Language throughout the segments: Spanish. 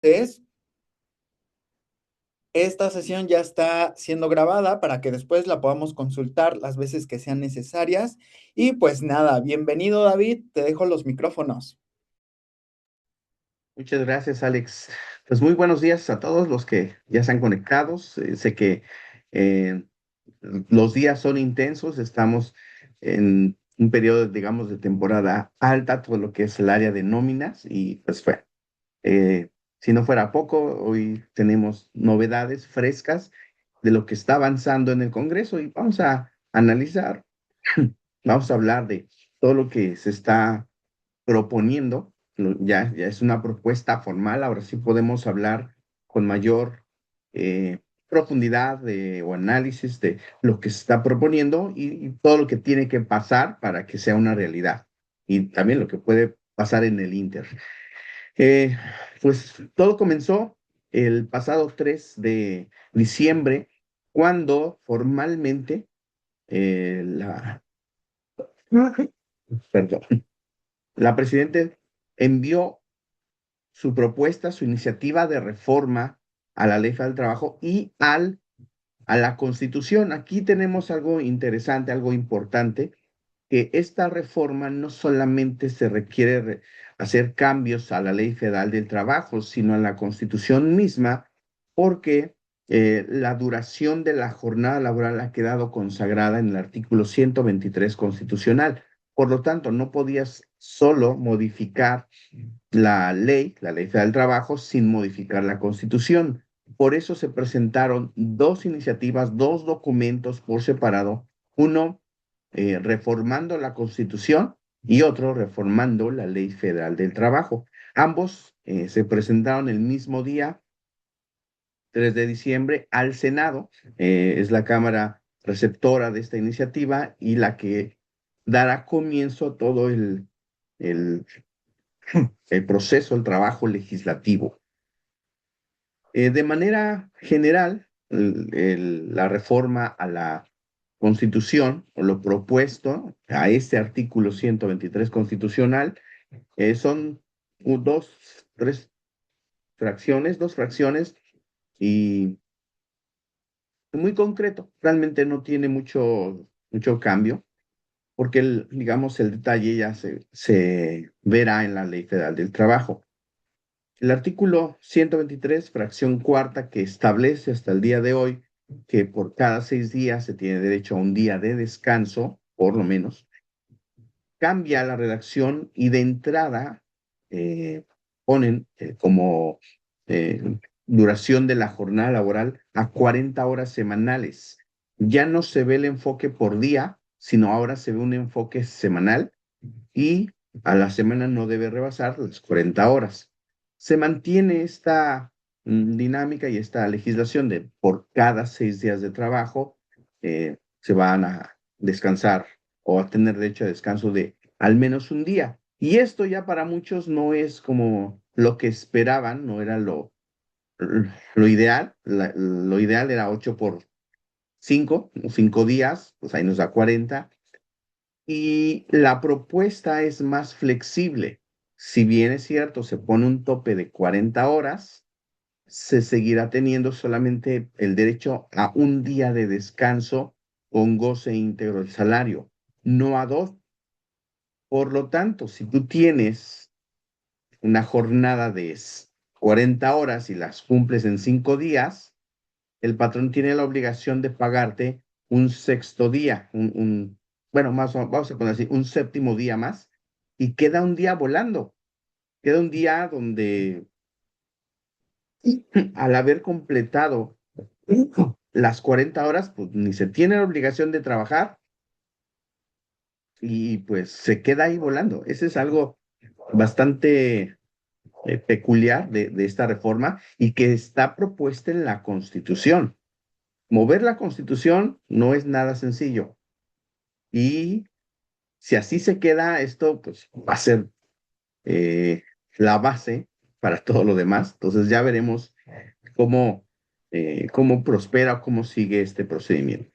Entonces, esta sesión ya está siendo grabada para que después la podamos consultar las veces que sean necesarias. Y pues nada, bienvenido David, te dejo los micrófonos. Muchas gracias, Alex. Pues muy buenos días a todos los que ya están conectados. Sé que eh, los días son intensos, estamos en un periodo, digamos, de temporada alta, todo lo que es el área de nóminas y pues fue. eh, si no fuera poco, hoy tenemos novedades frescas de lo que está avanzando en el Congreso y vamos a analizar, vamos a hablar de todo lo que se está proponiendo, ya es una propuesta formal, ahora sí podemos hablar con mayor profundidad o análisis de lo que se está proponiendo y todo lo que tiene que pasar para que sea una realidad y también lo que puede pasar en el Inter. Eh, pues todo comenzó el pasado 3 de diciembre, cuando formalmente perdón, la presidenta envió su propuesta, su iniciativa de reforma a la Ley Federal del Trabajo y a la Constitución. Aquí tenemos algo interesante, algo importante, que esta reforma no solamente se requiere hacer cambios a la Ley Federal del Trabajo, sino a la Constitución misma, porque la duración de la jornada laboral ha quedado consagrada en el artículo 123 constitucional. Por lo tanto, no podías solo modificar la Ley Federal del Trabajo, sin modificar la Constitución. Por eso se presentaron dos iniciativas, dos documentos por separado, uno reformando la Constitución y otro reformando la Ley Federal del Trabajo. Ambos se presentaron el mismo día, 3 de diciembre, al Senado. Es la Cámara receptora de esta iniciativa y la que dará comienzo a todo el el proceso, el trabajo legislativo. De manera general, la reforma a la Constitución, o lo propuesto a este artículo 123 constitucional, son tres fracciones, dos fracciones, y muy concreto. Realmente no tiene mucho cambio, porque digamos, el detalle ya se verá en la Ley Federal del Trabajo. El artículo 123, fracción cuarta, que establece hasta el día de hoy que por cada 6 días se tiene derecho a un día de descanso, por lo menos, cambia la redacción y de entrada ponen como duración de la jornada laboral a 40 horas semanales. Ya no se ve el enfoque por día, sino ahora se ve un enfoque semanal y a la semana no debe rebasar las 40 horas. Se mantiene esta dinámica y esta legislación de por cada 6 días de trabajo se van a descansar o a tener derecho a descanso de al menos un día. Y esto ya para muchos no es como lo que esperaban, no era lo ideal. Lo ideal era 8 por 5, 5 días, pues ahí nos da 40 y la propuesta es más flexible. Si bien es cierto, se pone un tope de 40 horas, se seguirá teniendo solamente el derecho a un día de descanso con goce íntegro del salario, no a dos. Por lo tanto, si tú tienes una jornada de 40 horas y las cumples en 5 días, el patrón tiene la obligación de pagarte un sexto día, bueno, más, vamos a poner así, un séptimo día más, y queda un día volando, queda un día donde al haber completado las 40 horas, pues ni se tiene la obligación de trabajar y pues se queda ahí volando. Ese es algo bastante peculiar de esta reforma y que está propuesta en la Constitución. Mover la Constitución no es nada sencillo. Y si así se queda, esto pues va a ser eh, la base para todo lo demás. Entonces ya veremos cómo, cómo prospera, cómo sigue este procedimiento.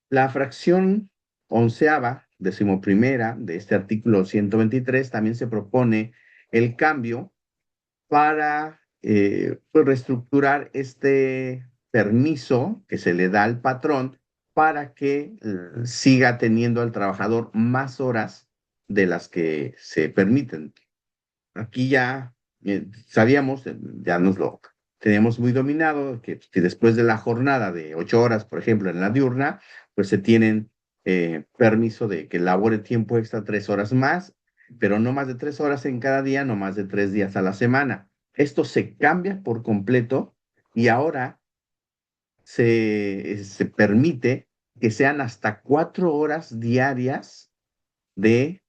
La fracción onceava, decimoprimera de este artículo 123 también se propone el cambio para pues reestructurar este permiso que se le da al patrón para que siga teniendo al trabajador más horas de las que se permiten. Aquí ya sabíamos, ya nos lo teníamos muy dominado, que si después de la jornada de 8 horas, por ejemplo, en la diurna, pues se tienen permiso de que labore tiempo extra 3 horas más, pero no más de 3 horas en cada día, no más de 3 días a la semana. Esto se cambia por completo y ahora se permite que sean hasta 4 horas diarias de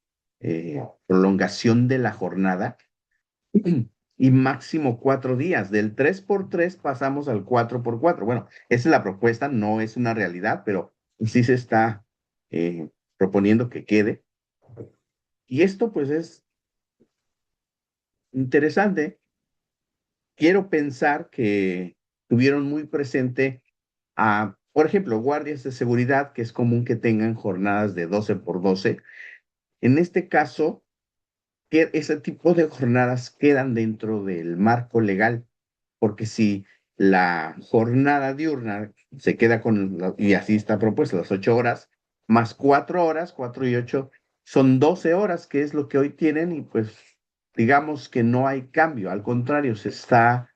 prolongación de la jornada y máximo 4 días. Del 3x3 pasamos al 4x4. Bueno, esa es la propuesta, no es una realidad, pero sí se está proponiendo que quede. Y esto pues es interesante. Quiero pensar que tuvieron muy presente a, por ejemplo, guardias de seguridad, que es común que tengan jornadas de 12x12. En este caso, que ese tipo de jornadas quedan dentro del marco legal, porque si la jornada diurna se queda y así está propuesta, las 8 horas, más 4 horas, 4 y 8, son 12 horas, que es lo que hoy tienen, y pues digamos que no hay cambio, al contrario, se está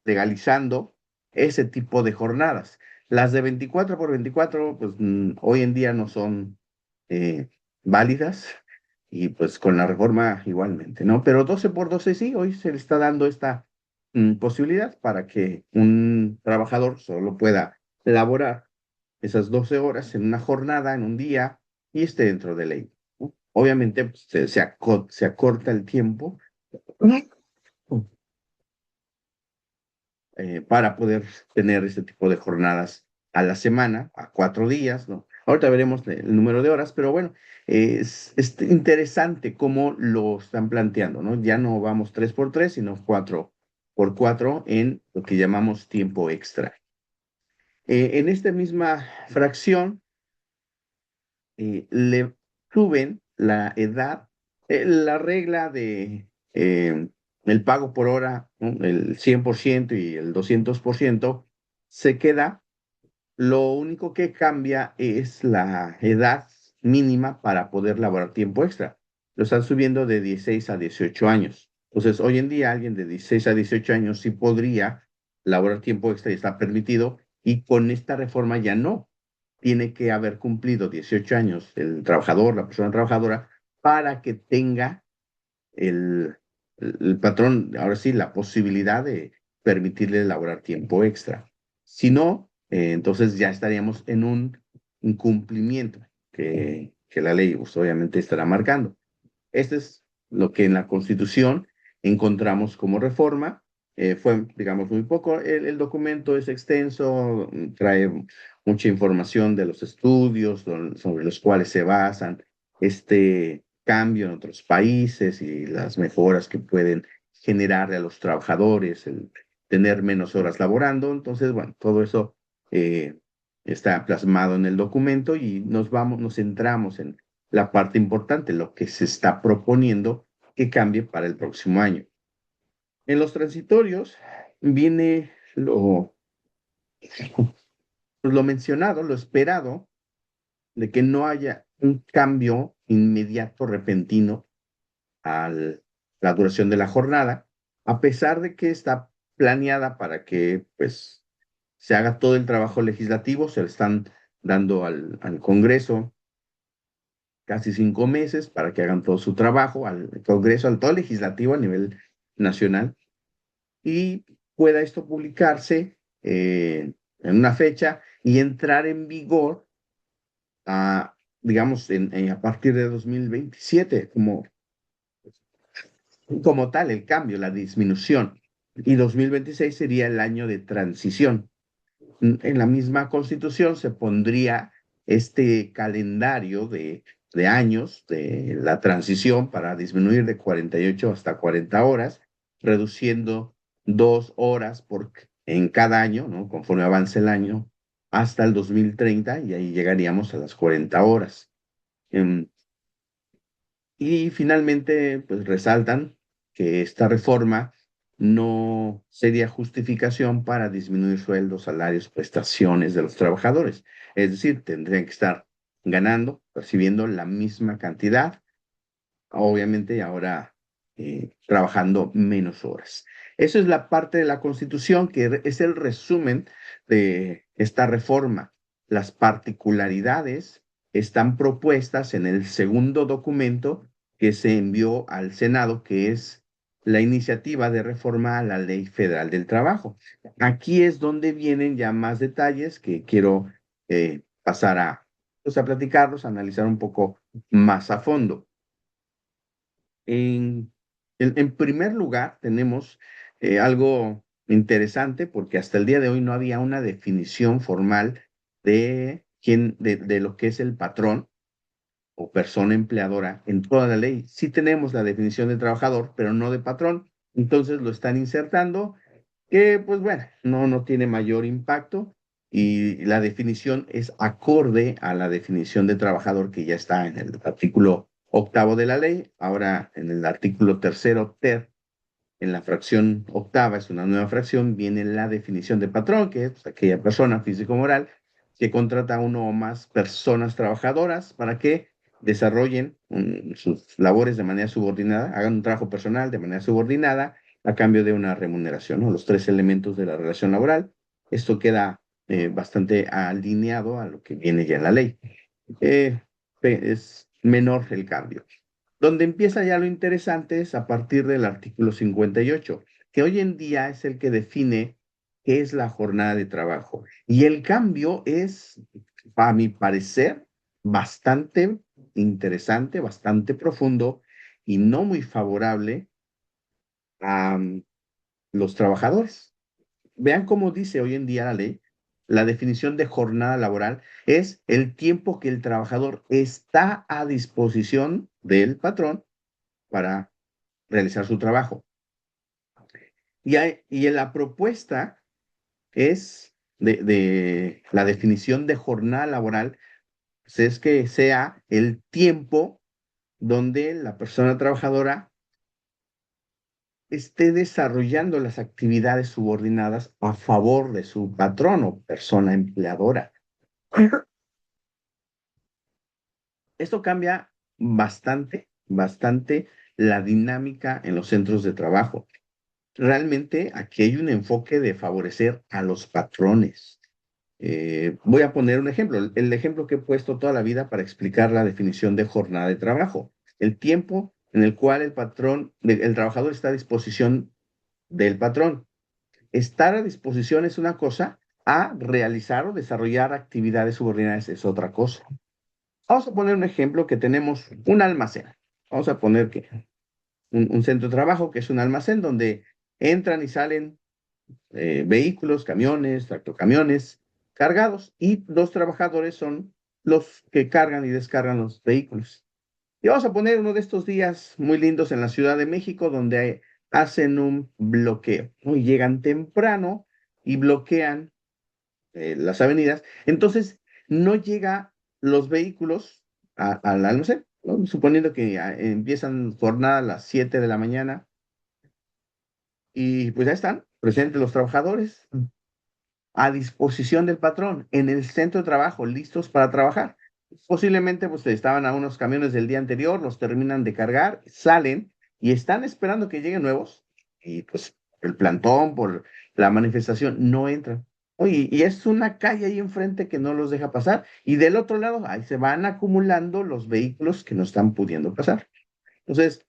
legalizando ese tipo de jornadas. Las de 24x24, pues hoy en día no son eh, válidas y pues con la reforma igualmente, ¿no? Pero 12x12 sí, hoy se le está dando esta posibilidad para que un trabajador solo pueda laborar esas 12 horas en una jornada, en un día, y esté dentro de ley, ¿no? Obviamente pues, se acorta el tiempo para poder tener este tipo de jornadas a la semana, a 4 días, ¿no? Ahorita veremos el número de horas, pero bueno, es interesante cómo lo están planteando, ¿no? Ya no vamos 3x3, sino 4x4 en lo que llamamos tiempo extra. En esta misma fracción, le suben la edad, la regla de el pago por hora, ¿no? El 100% y el 200% se queda. Lo único que cambia es la edad mínima para poder laborar tiempo extra. Lo están subiendo de 16 a 18 años. Entonces, hoy en día alguien de 16 a 18 años sí podría laborar tiempo extra y está permitido, y con esta reforma ya no. Tiene que haber cumplido 18 años el trabajador, la persona trabajadora, para que tenga el, el patrón, ahora sí, la posibilidad de permitirle elaborar tiempo extra. Si no, entonces ya estaríamos en un incumplimiento que la ley pues, obviamente estará marcando. Este es lo que en la Constitución encontramos como reforma. Fue, digamos, muy poco. El documento es extenso, trae mucha información de los estudios sobre los cuales se basan este cambio en otros países y las mejoras que pueden generarle a los trabajadores, el tener menos horas laborando. Entonces, bueno, todo eso está plasmado en el documento y nos centramos en la parte importante, lo que se está proponiendo que cambie para el próximo año. En los transitorios viene lo mencionado, lo esperado, de que no haya un cambio inmediato, repentino, a la duración de la jornada, a pesar de que está planeada para que pues se haga todo el trabajo legislativo. Se le están dando al Congreso casi 5 meses para que hagan todo su trabajo, al Congreso, al todo legislativo a nivel nacional, y pueda esto publicarse en una fecha y entrar en vigor digamos, a partir de 2027 como tal, el cambio, la disminución. Y 2026 sería el año de transición. En la misma Constitución se pondría este calendario de años de la transición para disminuir de 48 hasta 40 horas, reduciendo 2 horas en cada año, ¿no? Conforme avance el año, hasta el 2030, y ahí llegaríamos a las 40 horas. Em, y finalmente, pues resaltan que esta reforma no sería justificación para disminuir sueldos, salarios, prestaciones de los trabajadores. Es decir, tendrían que estar ganando, percibiendo la misma cantidad, obviamente ahora trabajando menos horas. Eso es la parte de la Constitución que es el resumen de esta reforma. Las particularidades están propuestas en el segundo documento que se envió al Senado, que es la iniciativa de reforma a la Ley Federal del Trabajo. Aquí es donde vienen ya más detalles que quiero pasar pues, a platicarlos, a analizar un poco más a fondo. En, en primer lugar, tenemos algo interesante porque hasta el día de hoy no había una definición formal de lo que es el patrón o persona empleadora en toda la ley. Sí tenemos la definición de trabajador, pero no de patrón. Entonces lo están insertando, que pues bueno, no tiene mayor impacto y la definición es acorde a la definición de trabajador que ya está en el artículo octavo de la ley. Ahora en el artículo tercero ter, en la fracción octava, es una nueva fracción, viene la definición de patrón, que es pues, aquella persona físico-moral que contrata a uno o más personas trabajadoras para que desarrollen sus labores de manera subordinada, hagan un trabajo personal de manera subordinada a cambio de una remuneración, ¿no? Los tres elementos de la relación laboral. Esto queda bastante alineado a lo que viene ya en la ley. Eh, es menor el cambio. Donde empieza ya lo interesante es a partir del artículo 58, que hoy en día es el que define qué es la jornada de trabajo. Y el cambio es, a mi parecer, bastante interesante, bastante profundo y no muy favorable a los trabajadores. Vean cómo dice hoy en día la ley. La definición de jornada laboral es el tiempo que el trabajador está a disposición del patrón para realizar su trabajo. Y en la propuesta es de la definición de jornada laboral, pues es que sea el tiempo donde la persona trabajadora esté desarrollando las actividades subordinadas a favor de su patrón o persona empleadora. Esto cambia bastante, bastante la dinámica en los centros de trabajo. Realmente aquí hay un enfoque de favorecer a los patrones. Voy a poner un ejemplo, el ejemplo que he puesto toda la vida para explicar la definición de jornada de trabajo. El tiempo en el cual el trabajador está a disposición del patrón. Estar a disposición es una cosa, a realizar o desarrollar actividades subordinadas es otra cosa. Vamos a poner un ejemplo que tenemos un almacén. Vamos a poner que un centro de trabajo que es un almacén donde entran y salen vehículos, camiones, tractocamiones cargados y los trabajadores son los que cargan y descargan los vehículos. Y vamos a poner uno de estos días muy lindos en la Ciudad de México donde hacen un bloqueo, ¿no? Y llegan temprano y bloquean las avenidas. Entonces, no llega los vehículos al almacén, ¿no? Suponiendo que empiezan jornada a las 7 de la mañana y pues ya están presentes los trabajadores a disposición del patrón en el centro de trabajo, listos para trabajar. Posiblemente pues estaban a unos camiones del día anterior, los terminan de cargar, salen y están esperando que lleguen nuevos y pues el plantón por la manifestación no entran. Oye, y es una calle ahí enfrente que no los deja pasar y del otro lado ahí se van acumulando los vehículos que no están pudiendo pasar. Entonces,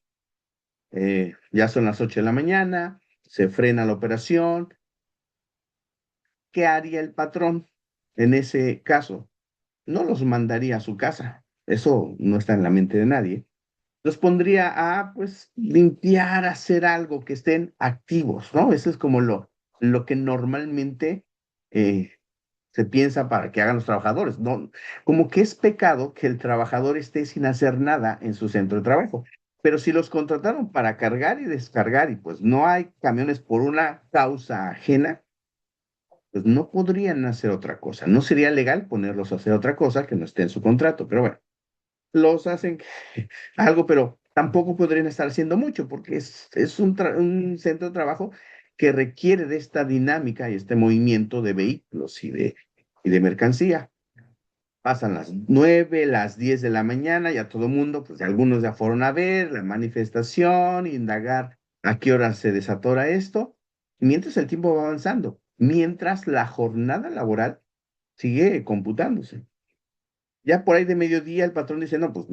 ya son las 8 de la mañana, se frena la operación. ¿Qué haría el patrón en ese caso? No los mandaría a su casa. Eso no está en la mente de nadie. Los pondría a, pues, limpiar, hacer algo, que estén activos, ¿no? Eso es como lo que normalmente eh, se piensa para que hagan los trabajadores. No, como que es pecado que el trabajador esté sin hacer nada en su centro de trabajo. Pero si los contrataron para cargar y descargar y pues no hay camiones por una causa ajena, pues no podrían hacer otra cosa. No sería legal ponerlos a hacer otra cosa que no esté en su contrato, pero bueno, los hacen algo, pero tampoco podrían estar haciendo mucho porque es un centro de trabajo que requiere de esta dinámica y este movimiento de vehículos y de mercancía. Pasan las 9, las 10 de la mañana, ya todo el mundo, pues algunos ya fueron a ver la manifestación, indagar a qué hora se desatora esto, y mientras el tiempo va avanzando, mientras la jornada laboral sigue computándose. Ya por ahí de mediodía el patrón dice, no, pues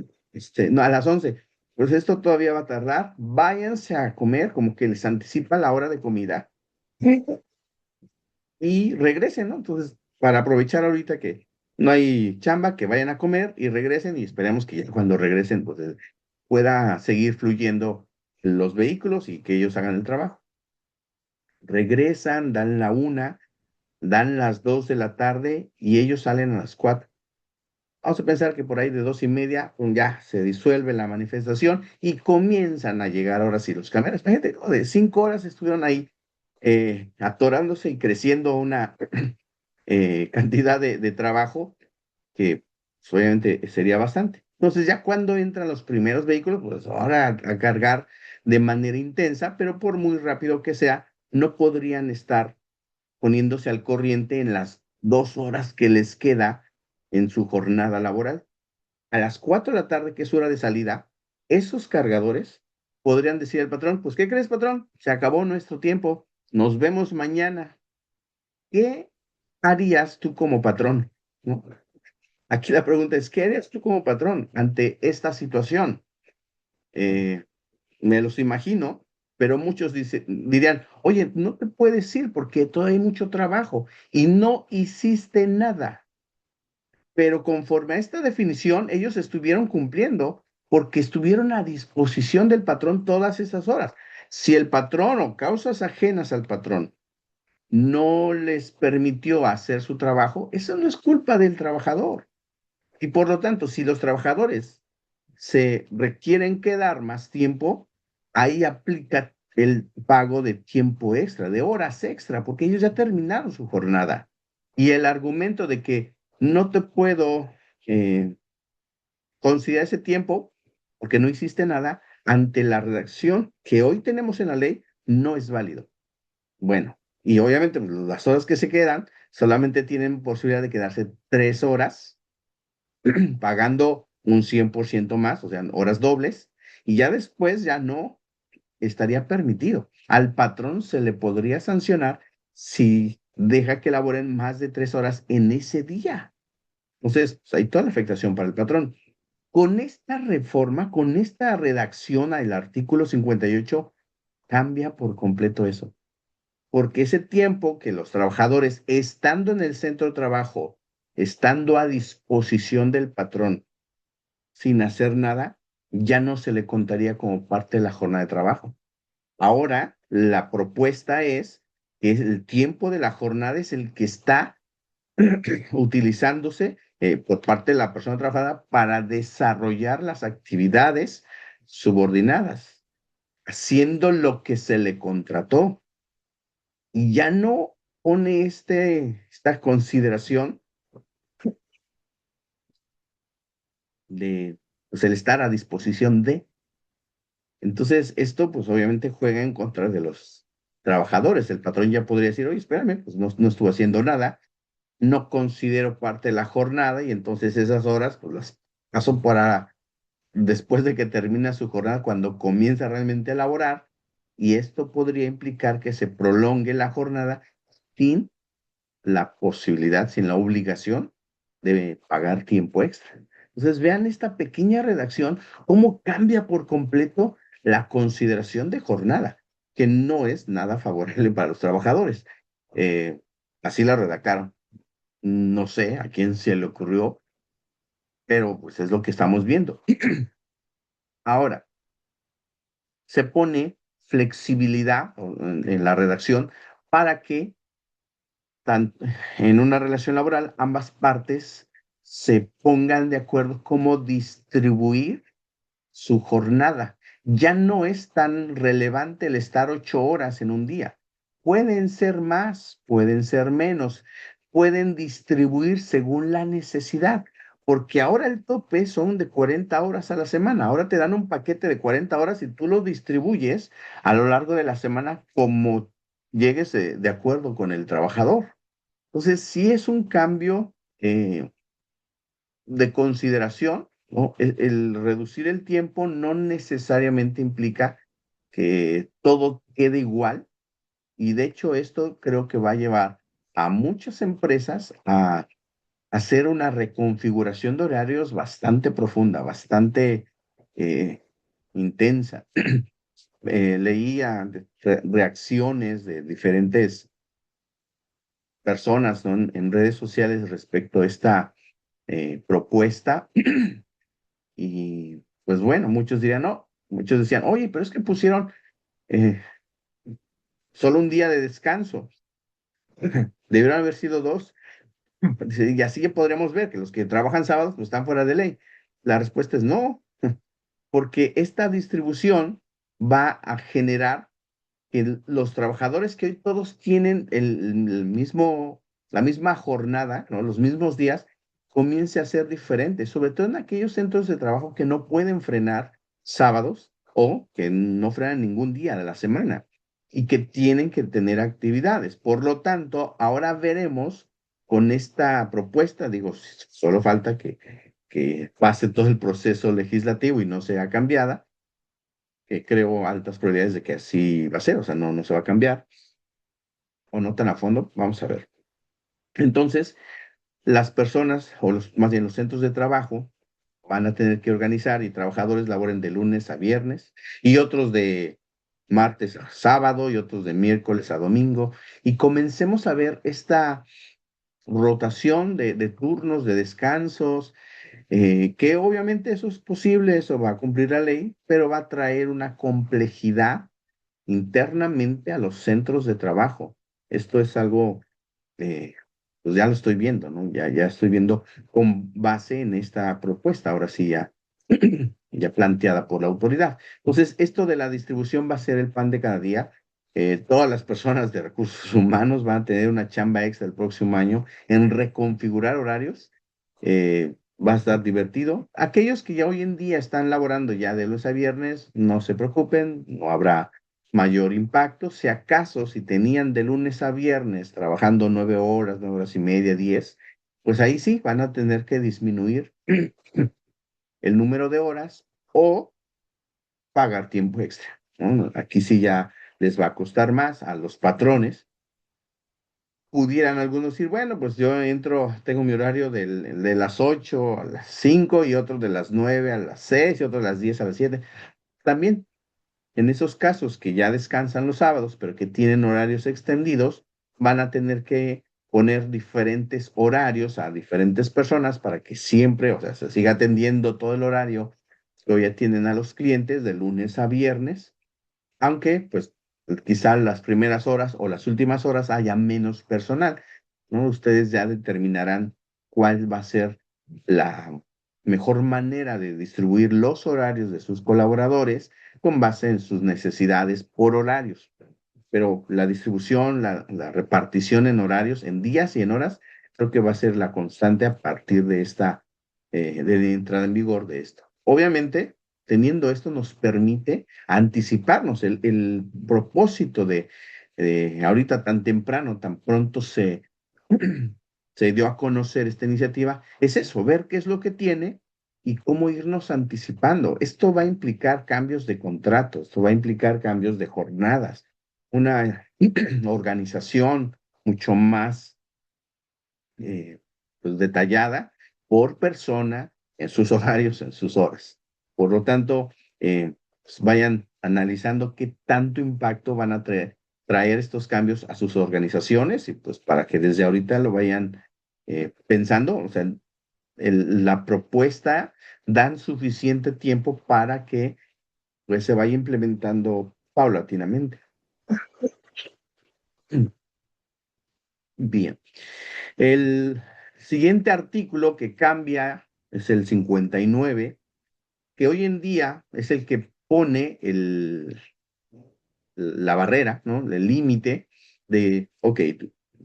no, a las 11, pues esto todavía va a tardar, váyanse a comer, como que les anticipa la hora de comida y regresen, ¿no? Entonces, para aprovechar ahorita que no hay chamba, que vayan a comer y regresen y esperemos que ya cuando regresen, pues pueda seguir fluyendo los vehículos y que ellos hagan el trabajo. Regresan, dan la 1, dan las 2 de la tarde y ellos salen a las 4. Vamos a pensar que por ahí de 2:30 ya se disuelve la manifestación y comienzan a llegar ahora sí los camiones. Imagínate, ¿no? De 5 horas estuvieron ahí atorándose y creciendo una cantidad de trabajo que pues, obviamente sería bastante. Entonces ya cuando entran los primeros vehículos, pues ahora a cargar de manera intensa, pero por muy rápido que sea, no podrían estar poniéndose al corriente en las 2 horas que les queda en su jornada laboral. A las 4 de la tarde, que es hora de salida, esos cargadores podrían decir al patrón, pues, ¿qué crees, patrón? Se acabó nuestro tiempo, nos vemos mañana. ¿Qué harías tú como patrón? ¿No? Aquí la pregunta es, ¿qué harías tú como patrón ante esta situación? Eh, Me los imagino, pero muchos dirían, oye, no te puedes ir porque todavía hay mucho trabajo y no hiciste nada. Pero conforme a esta definición, ellos estuvieron cumpliendo porque estuvieron a disposición del patrón todas esas horas. Si el patrón o causas ajenas al patrón no les permitió hacer su trabajo, eso no es culpa del trabajador. Y por lo tanto, si los trabajadores se requieren quedar más tiempo, ahí aplica el pago de tiempo extra, de horas extra, porque ellos ya terminaron su jornada. Y el argumento de que no te puedo eh, considerar ese tiempo porque no hiciste nada ante la redacción que hoy tenemos en la ley no es válido. Bueno, y obviamente pues, las horas que se quedan solamente tienen posibilidad de quedarse 3 horas pagando un 100% más, o sea, horas dobles, y ya después ya no estaría permitido. Al patrón se le podría sancionar si deja que laboren más de 3 horas en ese día. Entonces, pues, hay toda la afectación para el patrón. Con esta reforma, con esta redacción al artículo 58, cambia por completo eso. Porque ese tiempo que los trabajadores, estando en el centro de trabajo, estando a disposición del patrón, sin hacer nada, ya no se le contaría como parte de la jornada de trabajo. Ahora, la propuesta es que el tiempo de la jornada es el que está utilizándose por parte de la persona trabajadora para desarrollar las actividades subordinadas, haciendo lo que se le contrató. Y ya no pone esta consideración de pues, el estar a disposición de. Entonces, esto pues obviamente juega en contra de los trabajadores. El patrón ya podría decir, oye, espérame, pues no estuvo haciendo nada, no considero parte de la jornada y entonces esas horas pues las paso para después de que termina su jornada, cuando comienza realmente a laborar, y esto podría implicar que se prolongue la jornada sin la posibilidad, sin la obligación de pagar tiempo extra. Entonces, vean esta pequeña redacción, cómo cambia por completo la consideración de jornada, que no es nada favorable para los trabajadores. Eh, Así la redactaron. No sé a quién se le ocurrió, pero pues es lo que estamos viendo. Ahora, se pone flexibilidad en la redacción para que en una relación laboral ambas partes se pongan de acuerdo cómo distribuir su jornada. Ya no es tan relevante el estar 8 horas en un día. Pueden ser más, pueden ser menos, pueden distribuir según la necesidad, porque ahora el tope son de 40 horas a la semana. Ahora te dan un paquete de 40 horas y tú lo distribuyes a lo largo de la semana como llegues de acuerdo con el trabajador. Entonces, sí es un cambio de consideración, ¿no? El reducir el tiempo no necesariamente implica que todo quede igual, y de hecho esto creo que va a llevar a muchas empresas a hacer una reconfiguración de horarios bastante profunda, bastante intensa. Leía reacciones de diferentes personas, ¿no? En redes sociales respecto a esta propuesta. Y pues bueno, muchos dirían, no, muchos decían, oye, pero es que pusieron eh, solo un día de descanso, debieron haber sido dos. Dice, y así que podríamos ver que los que trabajan sábados pues están fuera de ley. La respuesta es no, porque esta distribución va a generar que los trabajadores que hoy todos tienen el mismo, la misma jornada, ¿no? Los mismos días, comience a ser diferente, sobre todo en aquellos centros de trabajo que no pueden frenar sábados o que no frenan ningún día de la semana y que tienen que tener actividades. Por lo tanto, ahora veremos con esta propuesta, digo, solo falta que pase todo el proceso legislativo y no sea cambiada, que creo altas probabilidades de que así va a ser, o sea, no se va a cambiar, o no tan a fondo, vamos a ver. Entonces, las personas, o más bien los centros de trabajo, van a tener que organizar y trabajadores laboren de lunes a viernes y otros de martes a sábado y otros de miércoles a domingo, y comencemos a ver esta rotación de turnos, de descansos, que obviamente eso es posible, eso va a cumplir la ley, pero va a traer una complejidad internamente a los centros de trabajo. Esto es algo, eh, pues ya lo estoy viendo, ¿no? Ya estoy viendo con base en esta propuesta, ahora sí ya, ya planteada por la autoridad. Entonces, esto de la distribución va a ser el pan de cada día. Todas las personas de recursos humanos van a tener una chamba extra el próximo año en reconfigurar horarios. Va a estar divertido. Aquellos que ya hoy en día están laborando ya de lunes a viernes, no se preocupen, no habrá mayor impacto. Si acaso, si tenían de lunes a viernes trabajando 9 horas, 9 horas y media, 10, pues ahí sí van a tener que disminuir el número de horas o pagar tiempo extra, ¿no? Aquí sí ya les va a costar más a los patrones. Pudieran algunos decir, bueno, pues yo entro, tengo mi horario de las 8 a las 5 y otro de las 9 a las 6 y otro de las 10 a las 7. También en esos casos que ya descansan los sábados, pero que tienen horarios extendidos, van a tener que poner diferentes horarios a diferentes personas para que siempre, o sea, se siga atendiendo todo el horario que hoy atienden a los clientes de lunes a viernes, aunque pues quizá las primeras horas o las últimas horas haya menos personal, ¿no? Ustedes ya determinarán cuál va a ser la mejor manera de distribuir los horarios de sus colaboradores con base en sus necesidades por horarios. Pero la distribución, la repartición en horarios, en días y en horas, creo que va a ser la constante a partir de esta, de la entrada en vigor de esto. Obviamente, teniendo esto nos permite anticiparnos el propósito de ahorita tan temprano, tan pronto se dio a conocer esta iniciativa, es eso, ver qué es lo que tiene y cómo irnos anticipando. Esto va a implicar cambios de contratos, esto va a implicar cambios de jornadas, una organización mucho más pues, detallada por persona en sus horarios, en sus horas. Por lo tanto, pues, vayan analizando qué tanto impacto van a traer estos cambios a sus organizaciones y pues para que desde ahorita lo vayan pensando, o sea, la propuesta dan suficiente tiempo para que pues se vaya implementando paulatinamente. Bien. El siguiente artículo que cambia es el 59, que hoy en día es el que pone la barrera, ¿no? El límite de, ok,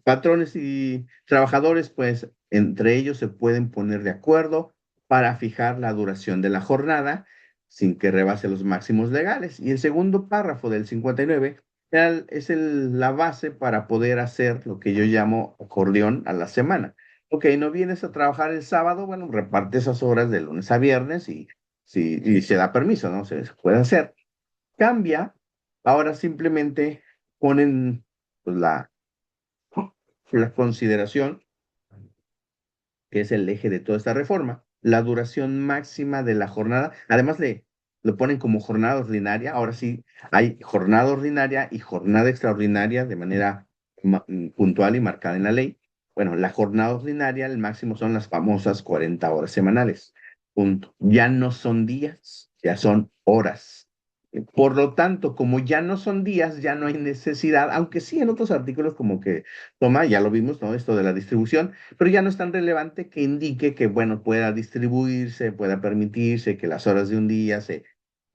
patrones y trabajadores, pues entre ellos se pueden poner de acuerdo para fijar la duración de la jornada sin que rebase los máximos legales. Y el segundo párrafo del 59 es la base para poder hacer lo que yo llamo acordeón a la semana. Ok, no vienes a trabajar el sábado, bueno, reparte esas horas de lunes a viernes y se da permiso, ¿no? Se puede hacer. Cambia, ahora simplemente ponen pues, la consideración, que es el eje de toda esta reforma, la duración máxima de la jornada. Además, lo ponen como jornada ordinaria. Ahora sí, hay jornada ordinaria y jornada extraordinaria de manera puntual y marcada en la ley. Bueno, la jornada ordinaria, el máximo son las famosas 40 horas semanales. Punto. Ya no son días, ya son horas. Por lo tanto, como ya no son días, ya no hay necesidad, aunque sí en otros artículos como que toma, ya lo vimos, ¿no? Esto de la distribución, pero ya no es tan relevante que indique que, bueno, pueda distribuirse, pueda permitirse que las horas de un día se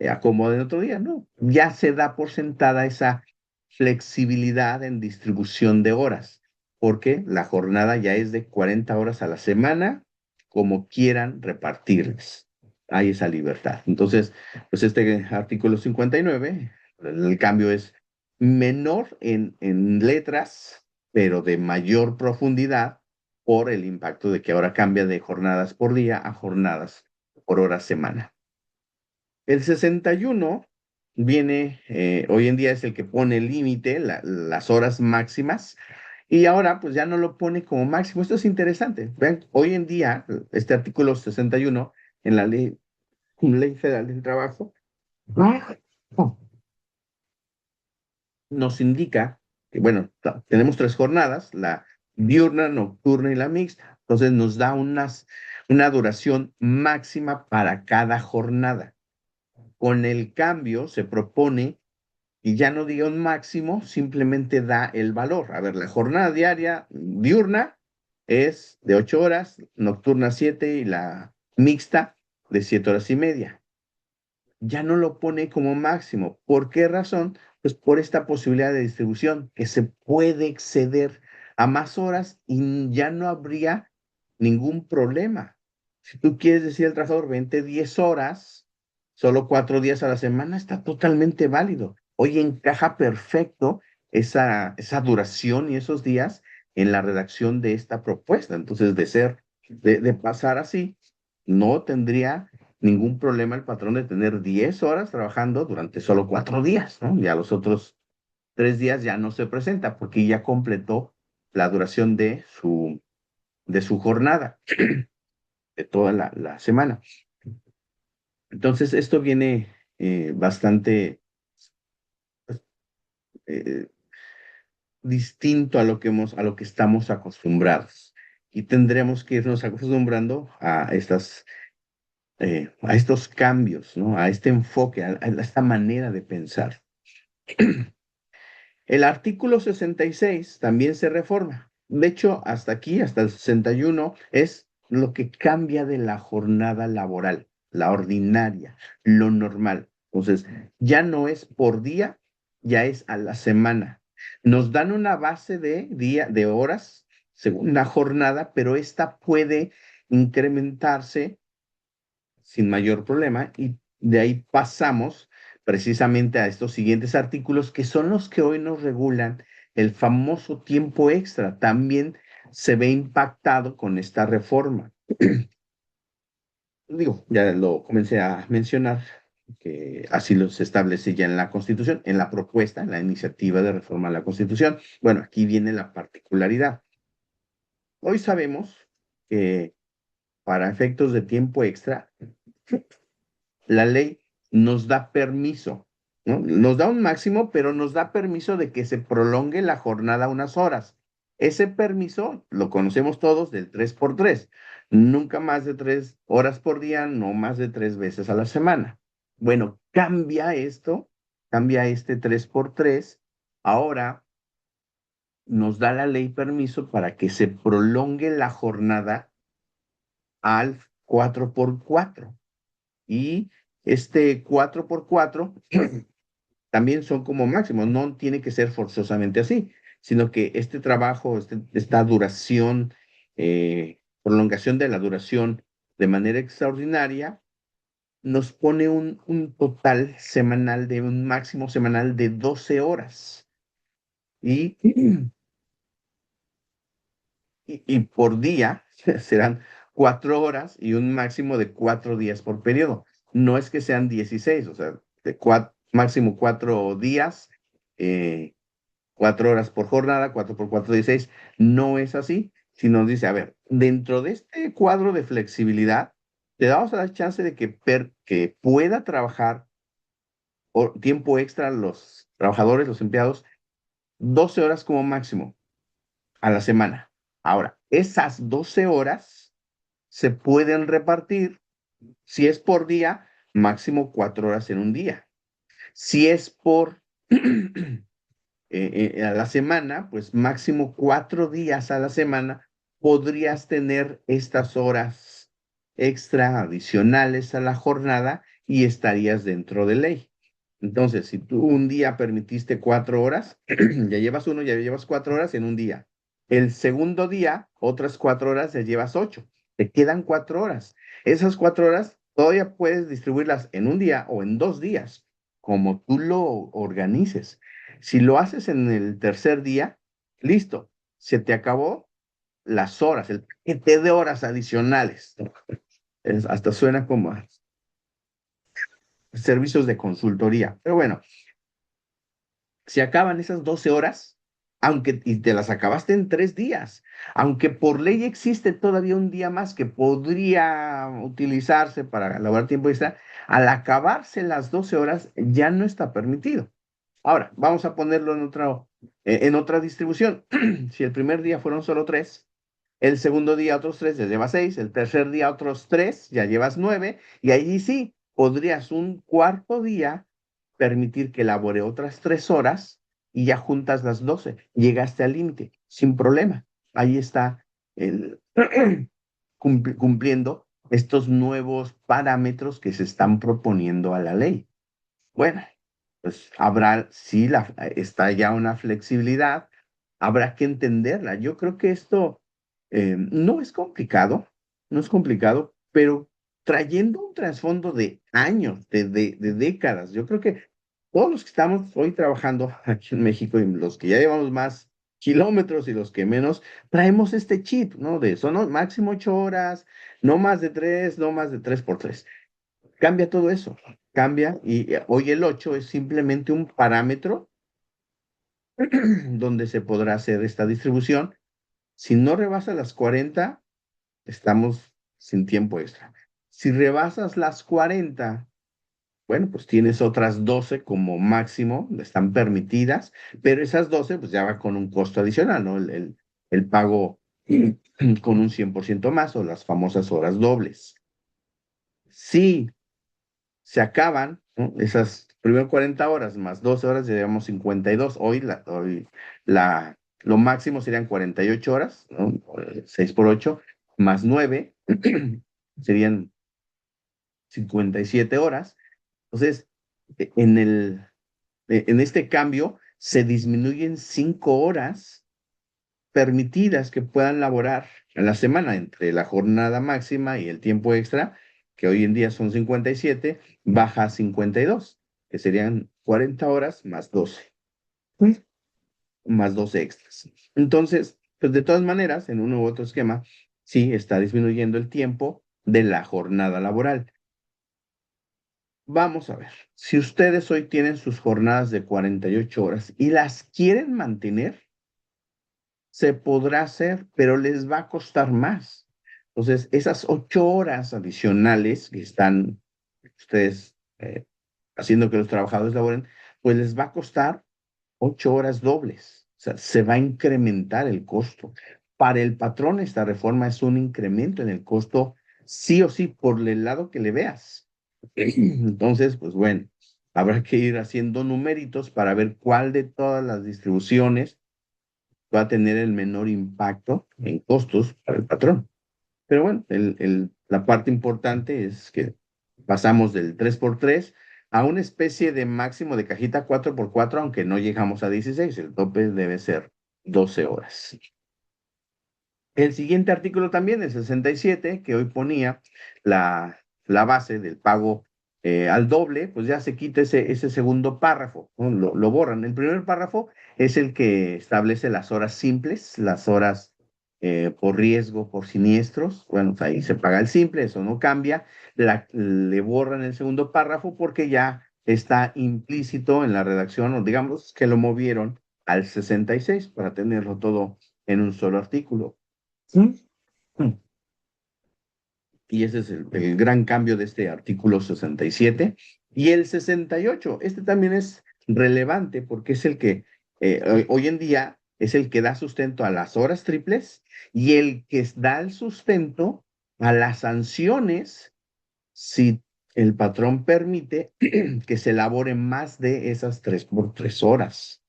acomoden otro día, ¿no? Ya se da por sentada esa flexibilidad en distribución de horas, porque la jornada ya es de 40 horas a la semana, como quieran repartirlas. Hay esa libertad. Entonces, pues este artículo 59, el cambio es menor en letras, pero de mayor profundidad por el impacto de que ahora cambia de jornadas por día a jornadas por hora semana. El 61 viene, hoy en día es el que pone el límite, las horas máximas, y ahora pues ya no lo pone como máximo. Esto es interesante. Vean, hoy en día, este artículo 61 en la ley Federal del Trabajo, nos indica que, bueno, tenemos tres jornadas, la diurna, nocturna y la mixta. Entonces nos da una duración máxima para cada jornada. Con el cambio se propone y ya no diga un máximo, simplemente da el valor. A ver, la jornada diaria diurna es de 8 horas, nocturna 7 y la mixta de 7 horas y media. Ya no lo pone como máximo. ¿Por qué razón? Pues por esta posibilidad de distribución, que se puede exceder a más horas y ya no habría ningún problema. Si tú quieres decir al trabajador, vente 10 horas, solo 4 días a la semana, está totalmente válido. Hoy encaja perfecto esa duración y esos días en la redacción de esta propuesta. Entonces, de pasar así, no tendría ningún problema el patrón de tener 10 horas trabajando durante solo 4 días, ¿no? Ya los otros 3 días ya no se presenta porque ya completó la duración de su jornada, de toda la semana. Entonces, esto viene bastante eh, distinto a lo que estamos acostumbrados. Y tendremos que irnos acostumbrando a estos cambios, ¿no? A este enfoque, a esta manera de pensar. El artículo 66 también se reforma. De hecho, hasta aquí, hasta el 61, es lo que cambia de la jornada laboral, la ordinaria, lo normal. Entonces, ya no es por día, ya es a la semana. Nos dan una base de día, de horas, según la jornada, pero esta puede incrementarse sin mayor problema y de ahí pasamos precisamente a estos siguientes artículos que son los que hoy nos regulan el famoso tiempo extra. También se ve impactado con esta reforma. Digo, ya lo comencé a mencionar, que así lo se establece ya en la Constitución, en la propuesta, en la iniciativa de reforma a la Constitución. Bueno, aquí viene la particularidad. Hoy sabemos que para efectos de tiempo extra, la ley nos da permiso, ¿no? Nos da un máximo, pero nos da permiso de que se prolongue la jornada unas horas. Ese permiso lo conocemos todos del 3 por 3. Nunca más de 3 horas por día, no más de 3 veces a la semana. Bueno, cambia esto, cambia este 3 por 3. Ahora nos da la ley permiso para que se prolongue la jornada al 4 por 4. Y este 4 por 4 también son como máximos, no tiene que ser forzosamente así. sino que este trabajo, esta duración, prolongación de la duración de manera extraordinaria, nos pone un total semanal de un máximo semanal de 12 horas. Y, y por día serán 4 horas y un máximo de 4 días por periodo. No es que sean 16, o sea, máximo 4 días, eh, 4 horas por jornada, 4 por 4, 16. No es así, sino dice, a ver, dentro de este cuadro de flexibilidad, te damos a la chance de que pueda trabajar tiempo extra los trabajadores, los empleados, 12 horas como máximo a la semana. Ahora, esas 12 horas se pueden repartir, si es por día, máximo 4 horas en un día. Si es por a la semana, pues máximo 4 días a la semana podrías tener estas horas extra adicionales a la jornada y estarías dentro de ley. Entonces, si tú un día permitiste 4 horas, ya llevas uno, ya llevas 4 horas en un día. El segundo día, otras 4 horas, ya llevas 8. Te quedan 4 horas. Esas 4 horas todavía puedes distribuirlas en un día o en 2 días, como tú lo organices. Si lo haces en el tercer día, listo, se te acabó las horas, el paquete de horas adicionales. Hasta suena como a servicios de consultoría. Pero bueno, se acaban esas 12 horas, aunque y te las acabaste en 3 días, aunque por ley existe todavía un día más que podría utilizarse para elaborar tiempo extra, al acabarse las 12 horas ya no está permitido. Ahora, vamos a ponerlo en otra distribución. Si el primer día fueron solo 3, el segundo día otros 3, ya llevas 6, el tercer día otros 3, ya llevas 9, y allí sí, podrías un cuarto día permitir que elabore otras 3 horas y ya juntas las 12. Llegaste al límite, sin problema. Ahí está el, cumpliendo estos nuevos parámetros que se están proponiendo a la ley. Bueno, pues habrá, sí, está ya una flexibilidad, habrá que entenderla. Yo creo que esto no es complicado, no es complicado, pero trayendo un trasfondo de años, de décadas, yo creo que todos los que estamos hoy trabajando aquí en México y los que ya llevamos más kilómetros y los que menos, traemos este chip, ¿no? De son máximo 8 horas, no más de 3, no más de 3 por 3. Cambia todo eso, cambia y hoy el 8 es simplemente un parámetro donde se podrá hacer esta distribución. Si no rebasa las 40, estamos sin tiempo extra. Si rebasas las 40, bueno, pues tienes otras 12 como máximo, están permitidas, pero esas 12 pues ya va con un costo adicional, ¿no? El pago con un 100% más o las famosas horas dobles. Si se acaban, ¿no? Esas primero 40 horas más 12 horas, ya llevamos 52. Lo máximo serían 48 horas, ¿no? 6 por 8 más 9 serían 57 horas. Entonces, en en este cambio se disminuyen 5 horas permitidas que puedan laborar en la semana entre la jornada máxima y el tiempo extra, que hoy en día son 57, baja a 52, que serían 40 horas más 12, ¿sí? Más 12 extras. Entonces, pues de todas maneras, en uno u otro esquema, sí está disminuyendo el tiempo de la jornada laboral. Vamos a ver, si ustedes hoy tienen sus jornadas de 48 horas y las quieren mantener, se podrá hacer, pero les va a costar más. Entonces, esas 8 horas adicionales que están ustedes haciendo que los trabajadores laboren, pues les va a costar 8 horas dobles. O sea, se va a incrementar el costo. Para el patrón, esta reforma es un incremento en el costo, sí o sí, por el lado que le veas. Entonces, pues bueno, habrá que ir haciendo numeritos para ver cuál de todas las distribuciones va a tener el menor impacto en costos para el patrón. Pero bueno, la parte importante es que pasamos del 3 por 3 a una especie de máximo de cajita 4 por 4, aunque no llegamos a 16, el tope debe ser 12 horas. El siguiente artículo también, el 67, que hoy ponía la base del pago al doble, pues ya se quita ese segundo párrafo, ¿no? Lo borran. El primer párrafo es el que establece las horas simples, las horas por riesgo, por siniestros. Bueno, pues ahí se paga el simple, eso no cambia. Le borran el segundo párrafo porque ya está implícito en la redacción, o digamos que lo movieron al 66 para tenerlo todo en un solo artículo. Mm. Mm. Y ese es el gran cambio de este artículo 67. Y el 68, este también es relevante porque es el que hoy en día es el que da sustento a las horas triples y el que da el sustento a las sanciones si el patrón permite que se elabore más de esas 3 por 3 horas.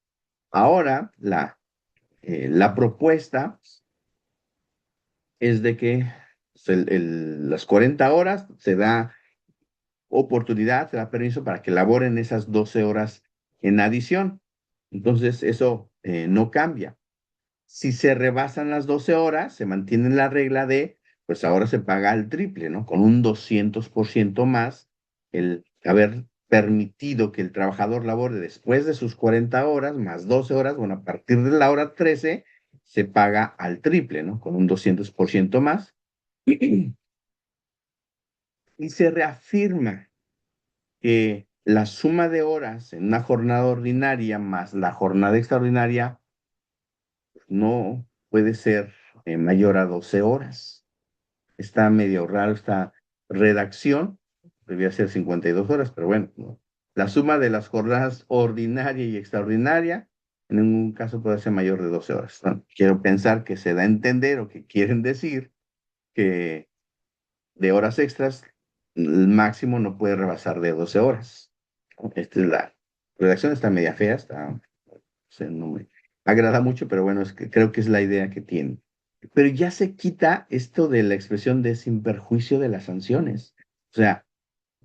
Ahora, la propuesta es de que pues, las 40 horas se da oportunidad, se da permiso para que laboren esas 12 horas en adición. Entonces, eso no cambia. Si se rebasan las 12 horas, se mantiene la regla de, pues ahora se paga el triple, ¿no? Con un 200% más el haber permitido que el trabajador labore después de sus 40 horas, más 12 horas, bueno, a partir de la hora 13 se paga al triple, ¿no? Con un 200% más. Y se reafirma que la suma de horas en una jornada ordinaria más la jornada extraordinaria no puede ser mayor a 12 horas. Está medio raro esta redacción, debía ser 52 horas, pero bueno, no. La suma de las jornadas ordinaria y extraordinaria en ningún caso puede ser mayor de 12 horas. ¿No? Quiero pensar que se da a entender o que quieren decir que de horas extras, el máximo no puede rebasar de 12 horas. Esta es la redacción, está media fea, o sea, no me agrada mucho, pero bueno, es que creo que es la idea que tiene. Pero ya se quita esto de la expresión de sin perjuicio de las sanciones. O sea,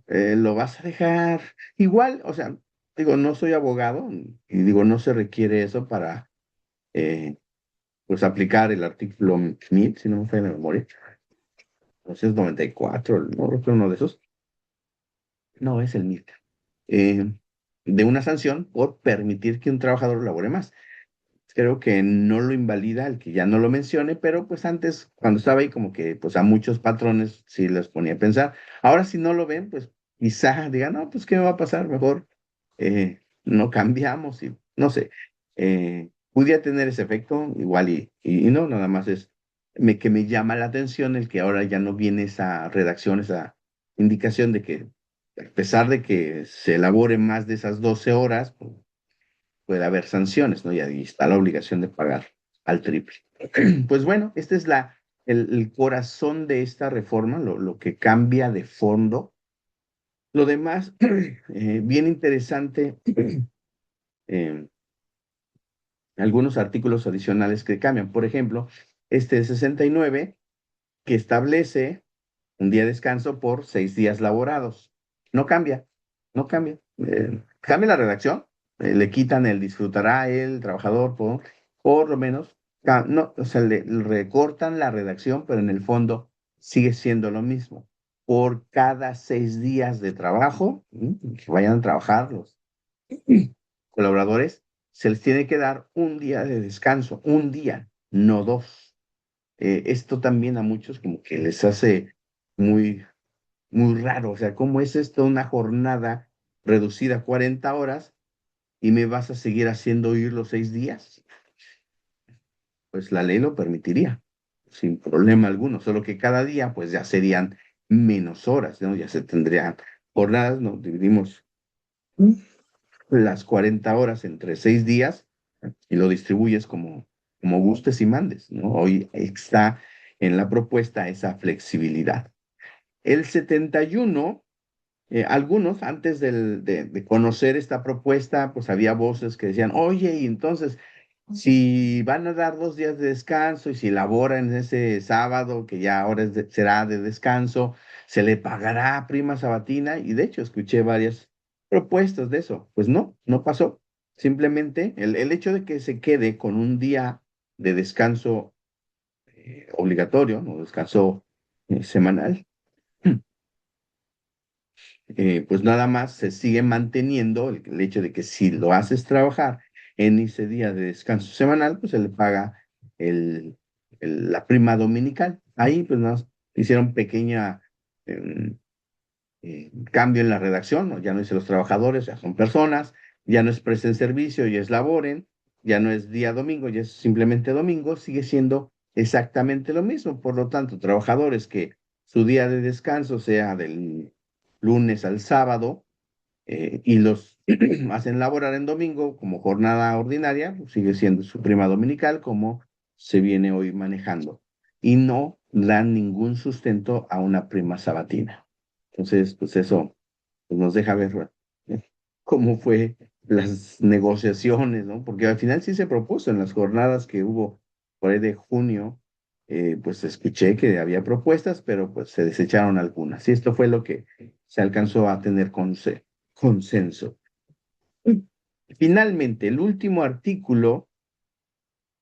lo vas a dejar igual, o sea, digo, no soy abogado y digo, no se requiere eso para, eh, pues, aplicar el artículo 1000, si no me falla la memoria. Entonces, 94, no recuerdo uno de esos. No, es el MIT. eh, de una sanción por permitir que un trabajador labore más. Creo que no lo invalida el que ya no lo mencione, pero pues antes, cuando estaba ahí, como que pues a muchos patrones sí les ponía a pensar. Ahora si no lo ven, pues quizá digan, no, pues ¿qué me va a pasar? Mejor no cambiamos y no sé. Pudiera tener ese efecto igual y no, nada más es que me llama la atención el que ahora ya no viene esa redacción, esa indicación de que a pesar de que se elabore más de esas 12 horas, pues, puede haber sanciones, ¿no? Y ahí está la obligación de pagar al triple. Pues bueno, este es el corazón de esta reforma, lo que cambia de fondo. Lo demás, bien interesante, eh, algunos artículos adicionales que cambian. Por ejemplo, este 69 que establece un día de descanso por 6 días laborados. No cambia, no cambia. Cambia la redacción, le quitan el disfrutará el trabajador, por lo menos, no, o sea, le recortan la redacción, pero en el fondo sigue siendo lo mismo. Por cada 6 días de trabajo, que vayan a trabajar los colaboradores, se les tiene que dar un día de descanso, un día, no dos. Esto también a muchos como que les hace muy, muy raro. O sea, ¿cómo es esto una jornada reducida a 40 horas y me vas a seguir haciendo ir los 6 días? Pues la ley lo permitiría, sin problema alguno, solo que cada día pues ya serían menos horas, ¿no? Ya se tendrían jornadas, ¿no? Dividimos las 40 horas entre 6 días y lo distribuyes como gustes y mandes, ¿no? Hoy está en la propuesta esa flexibilidad. El 71, algunos antes de conocer esta propuesta, pues había voces que decían, oye, y entonces, si van a dar 2 días de descanso y si laboran ese sábado, que ya ahora será de descanso, se le pagará prima sabatina. Y de hecho, escuché varias propuestas de eso. Pues no, no pasó. Simplemente el hecho de que se quede con un día de descanso obligatorio, ¿no? Descanso semanal, pues nada más se sigue manteniendo el hecho de que si lo haces trabajar en ese día de descanso semanal, pues se le paga el, la prima dominical. Ahí pues nos hicieron pequeña em, cambio en la redacción, ¿no? Ya no dice los trabajadores, ya son personas, ya no es presten servicio, ya es laboren, ya no es día domingo, ya es simplemente domingo, sigue siendo exactamente lo mismo. Por lo tanto, trabajadores que su día de descanso sea del lunes al sábado y los hacen laborar en domingo como jornada ordinaria, pues sigue siendo su prima dominical como se viene hoy manejando. Y no dan ningún sustento a una prima sabatina. Entonces, pues eso pues nos deja ver cómo fue las negociaciones, ¿no? Porque al final sí se propuso en las jornadas que hubo por ahí de junio, pues escuché que había propuestas, pero pues se desecharon algunas. Y esto fue lo que se alcanzó a tener consenso. Finalmente, el último artículo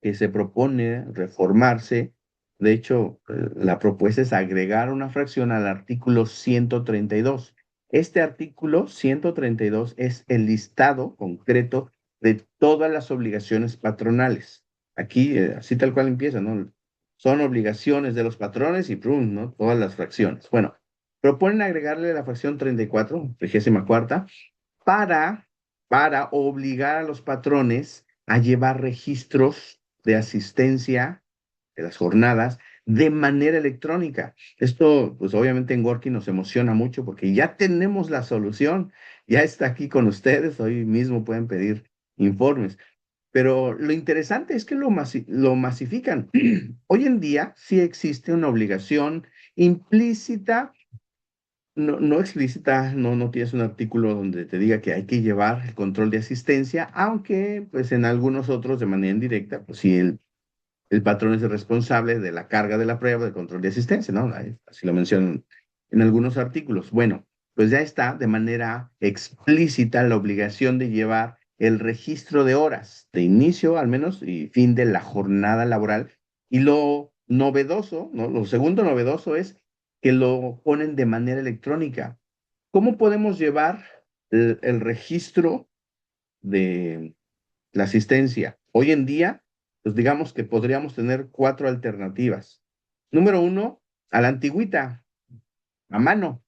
que se propone reformarse, de hecho, la propuesta es agregar una fracción al artículo 132. Este artículo 132 es el listado concreto de todas las obligaciones patronales. Aquí, así tal cual empieza, ¿no? Son obligaciones de los patrones y ¡prum!, ¿no? Todas las fracciones. Bueno, proponen agregarle la fracción 34, 34ª, para, para obligar a los patrones a llevar registros de asistencia de las jornadas de manera electrónica. Esto, pues obviamente en Working nos emociona mucho porque ya tenemos la solución, ya está aquí con ustedes, hoy mismo pueden pedir informes. Pero lo interesante es que lo masifican. Hoy en día sí existe una obligación implícita, no explícita, no tienes un artículo donde te diga que hay que llevar el control de asistencia, aunque pues en algunos otros de manera indirecta, pues sí, el patrón es el responsable de la carga de la prueba de control de asistencia, ¿no? Así lo mencionan en algunos artículos. Bueno, pues ya está de manera explícita la obligación de llevar el registro de horas, de inicio al menos y fin de la jornada laboral. Y lo novedoso, ¿no? Lo segundo novedoso es que lo ponen de manera electrónica. ¿Cómo podemos llevar el registro de la asistencia? Hoy en día, pues digamos que podríamos tener cuatro alternativas. Número uno, a la antigüita, a mano,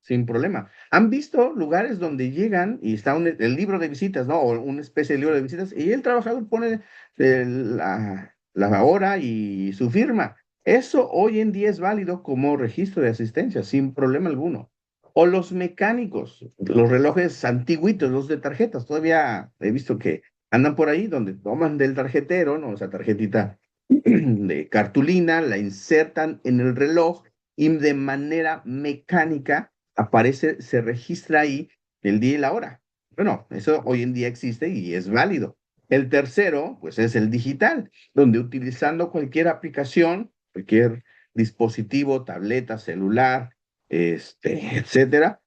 sin problema. ¿Han visto lugares donde llegan y está el libro de visitas, ¿no? O una especie de libro de visitas y el trabajador pone la hora y su firma? Eso hoy en día es válido como registro de asistencia, sin problema alguno. O los mecánicos, los relojes antiguitos, los de tarjetas, todavía he visto que andan por ahí donde toman del tarjetero, ¿no? Esa tarjetita de cartulina, la insertan en el reloj y de manera mecánica aparece, se registra ahí el día y la hora. Bueno, eso hoy en día existe y es válido. El tercero, pues es el digital, donde utilizando cualquier aplicación, cualquier dispositivo, tableta, celular, etcétera,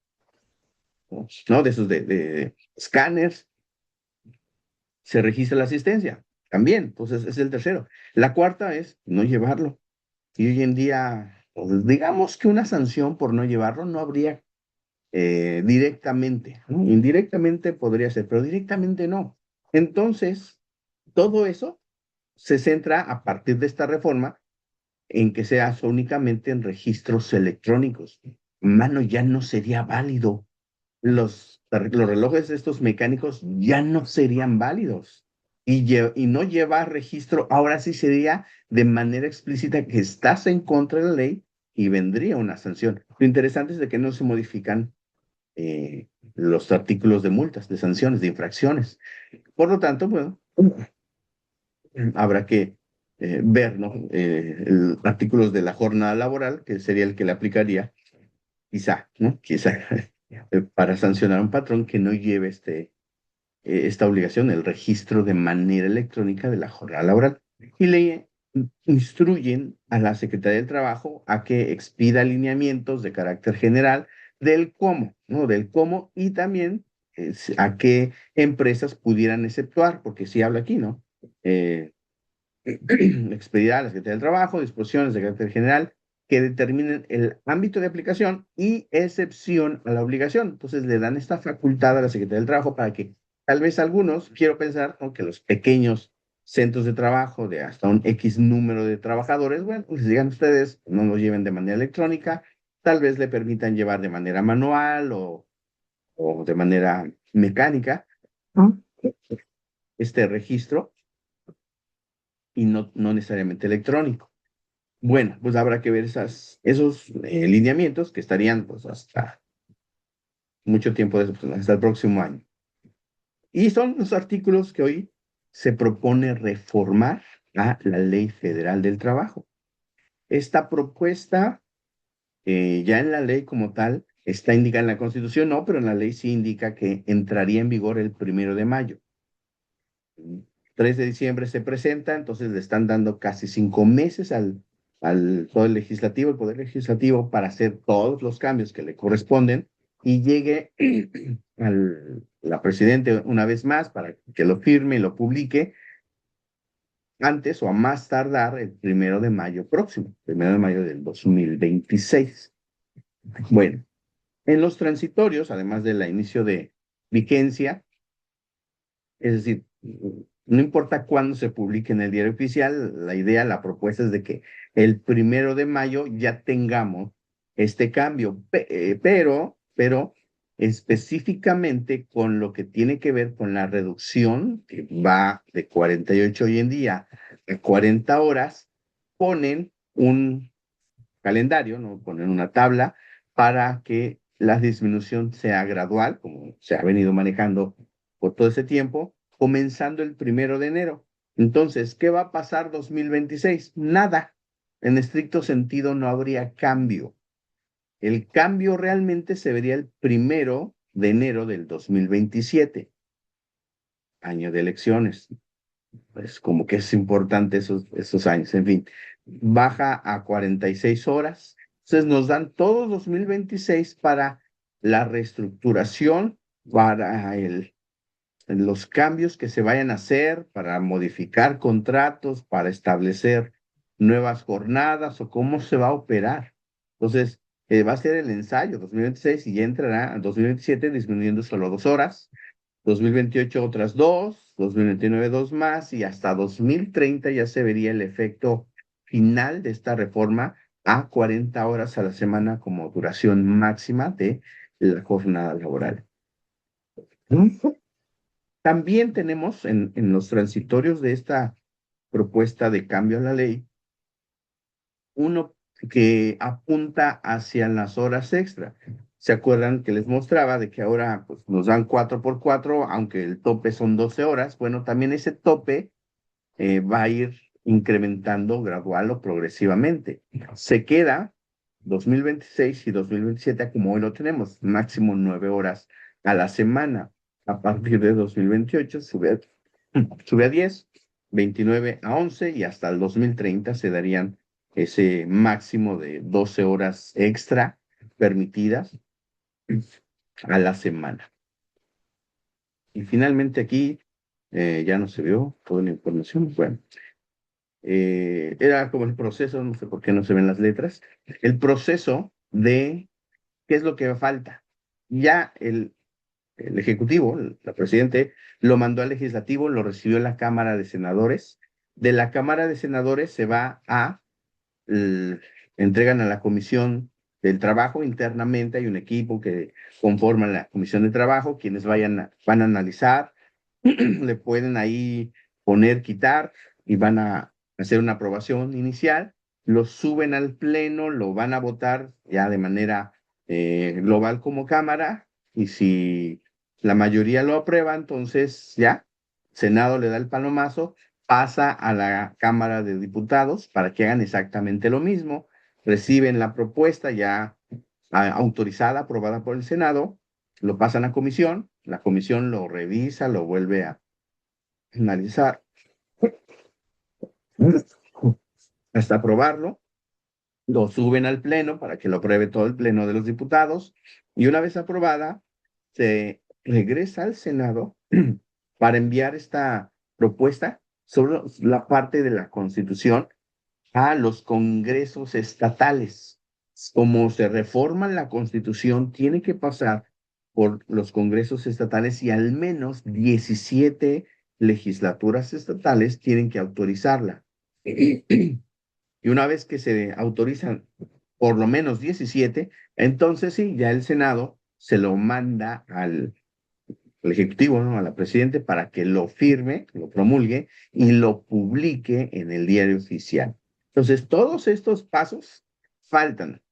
¿no? De esos de escáneres, se registra la asistencia. También, entonces es el tercero. La cuarta es no llevarlo. Y hoy en día, pues, digamos que una sanción por no llevarlo no habría directamente, ¿no? Indirectamente podría ser, pero directamente no. Entonces, todo eso se centra a partir de esta reforma en que se hace únicamente en registros electrónicos. Mano, ya no sería válido. Los relojes estos mecánicos ya no serían válidos. Y no llevar registro, ahora sí sería de manera explícita que estás en contra de la ley y vendría una sanción. Lo interesante es de que no se modifican los artículos de multas, de sanciones, de infracciones. Por lo tanto, bueno, habrá que ver, ¿no? Artículos de la jornada laboral, que sería el que le aplicaría, quizá, ¿no? Quizá, para sancionar a un patrón que no lleve esta obligación, el registro de manera electrónica de la jornada laboral. Y le instruyen a la Secretaría del Trabajo a que expida alineamientos de carácter general del cómo, ¿no? Del cómo y también a qué empresas pudieran exceptuar, porque sí habla aquí, ¿no? Expedirá a la Secretaría del Trabajo disposiciones de carácter general que determinen el ámbito de aplicación y excepción a la obligación. Entonces le dan esta facultad a la Secretaría del Trabajo para que tal vez algunos, quiero pensar, ¿no?, que los pequeños centros de trabajo de hasta un X número de trabajadores, bueno, pues digan ustedes, no los lleven de manera electrónica, tal vez le permitan llevar de manera manual o de manera mecánica este registro y no necesariamente electrónico. Bueno, pues habrá que ver esos lineamientos que estarían pues hasta mucho tiempo después, hasta el próximo año. Y son los artículos que hoy se propone reformar a la Ley Federal del Trabajo. Esta propuesta, ya en la ley como tal, está indicada en la Constitución, no, pero en la ley sí indica que entraría en vigor el 1 de mayo. 3 de diciembre se presenta, entonces le están dando casi 5 meses al Poder Legislativo para hacer todos los cambios que le corresponden y llegue la Presidenta una vez más para que lo firme y lo publique antes o a más tardar el 1 de mayo próximo, 1 de mayo del 2026. Bueno, en los transitorios, además del inicio de vigencia, es decir, no importa cuándo se publique en el diario oficial, la idea, la propuesta es de que el 1 de mayo ya tengamos este cambio, pero específicamente con lo que tiene que ver con la reducción, que va de 48 hoy en día a 40 horas, ponen un calendario, ¿no? Ponen una tabla para que la disminución sea gradual, como se ha venido manejando por todo ese tiempo, comenzando el 1 de enero. Entonces, ¿qué va a pasar 2026? Nada. En estricto sentido, no habría cambio. El cambio realmente se vería el 1 de enero del 2027, año de elecciones. Pues como que es importante esos años. En fin, baja a 46 horas. Entonces nos dan todo 2026 para la reestructuración, para los cambios que se vayan a hacer, para modificar contratos, para establecer nuevas jornadas o cómo se va a operar. Entonces, va a ser el ensayo 2026 y ya entrará en 2027 disminuyendo solo 2 horas, 2028 otras dos, 2029 dos más y hasta 2030 ya se vería el efecto final de esta reforma a 40 horas a la semana como duración máxima de la jornada laboral. También tenemos en los transitorios de esta propuesta de cambio a la ley uno que apunta hacia las horas extra. ¿Se acuerdan que les mostraba de que ahora pues, nos dan 4 por 4, aunque el tope son 12 horas? Bueno, también ese tope va a ir incrementando gradual o progresivamente. Se queda 2026 y 2027 como hoy lo tenemos, máximo 9 horas a la semana. A partir de 2028 sube a 10, 29 a 11 y hasta el 2030 se darían ese máximo de 12 horas extra permitidas a la semana. Y finalmente aquí ya no se vio toda la información. Bueno, era como el proceso, no sé por qué no se ven las letras, el proceso de qué es lo que falta. Ya el Ejecutivo, la Presidente, lo mandó al Legislativo, lo recibió la Cámara de Senadores. De la Cámara de Senadores se va entregan a la Comisión del Trabajo internamente, hay un equipo que conforma la Comisión de Trabajo, quienes van a analizar, le pueden ahí poner, quitar y van a hacer una aprobación inicial, lo suben al Pleno, lo van a votar ya de manera global como Cámara y si la mayoría lo aprueba, entonces ya, Senado le da el palomazo, pasa a la Cámara de Diputados para que hagan exactamente lo mismo, reciben la propuesta ya autorizada, aprobada por el Senado, lo pasan a comisión, la comisión lo revisa, lo vuelve a analizar hasta aprobarlo, lo suben al Pleno para que lo apruebe todo el Pleno de los Diputados y una vez aprobada, se regresa al Senado para enviar esta propuesta sobre la parte de la Constitución a los congresos estatales. Como se reforma la Constitución, tiene que pasar por los congresos estatales y al menos 17 legislaturas estatales tienen que autorizarla. Y una vez que se autorizan por lo menos 17, entonces sí, ya el Senado se lo manda al Ejecutivo, ¿no? A la Presidente para que lo firme, lo promulgue y lo publique en el diario oficial. Entonces, todos estos pasos faltan.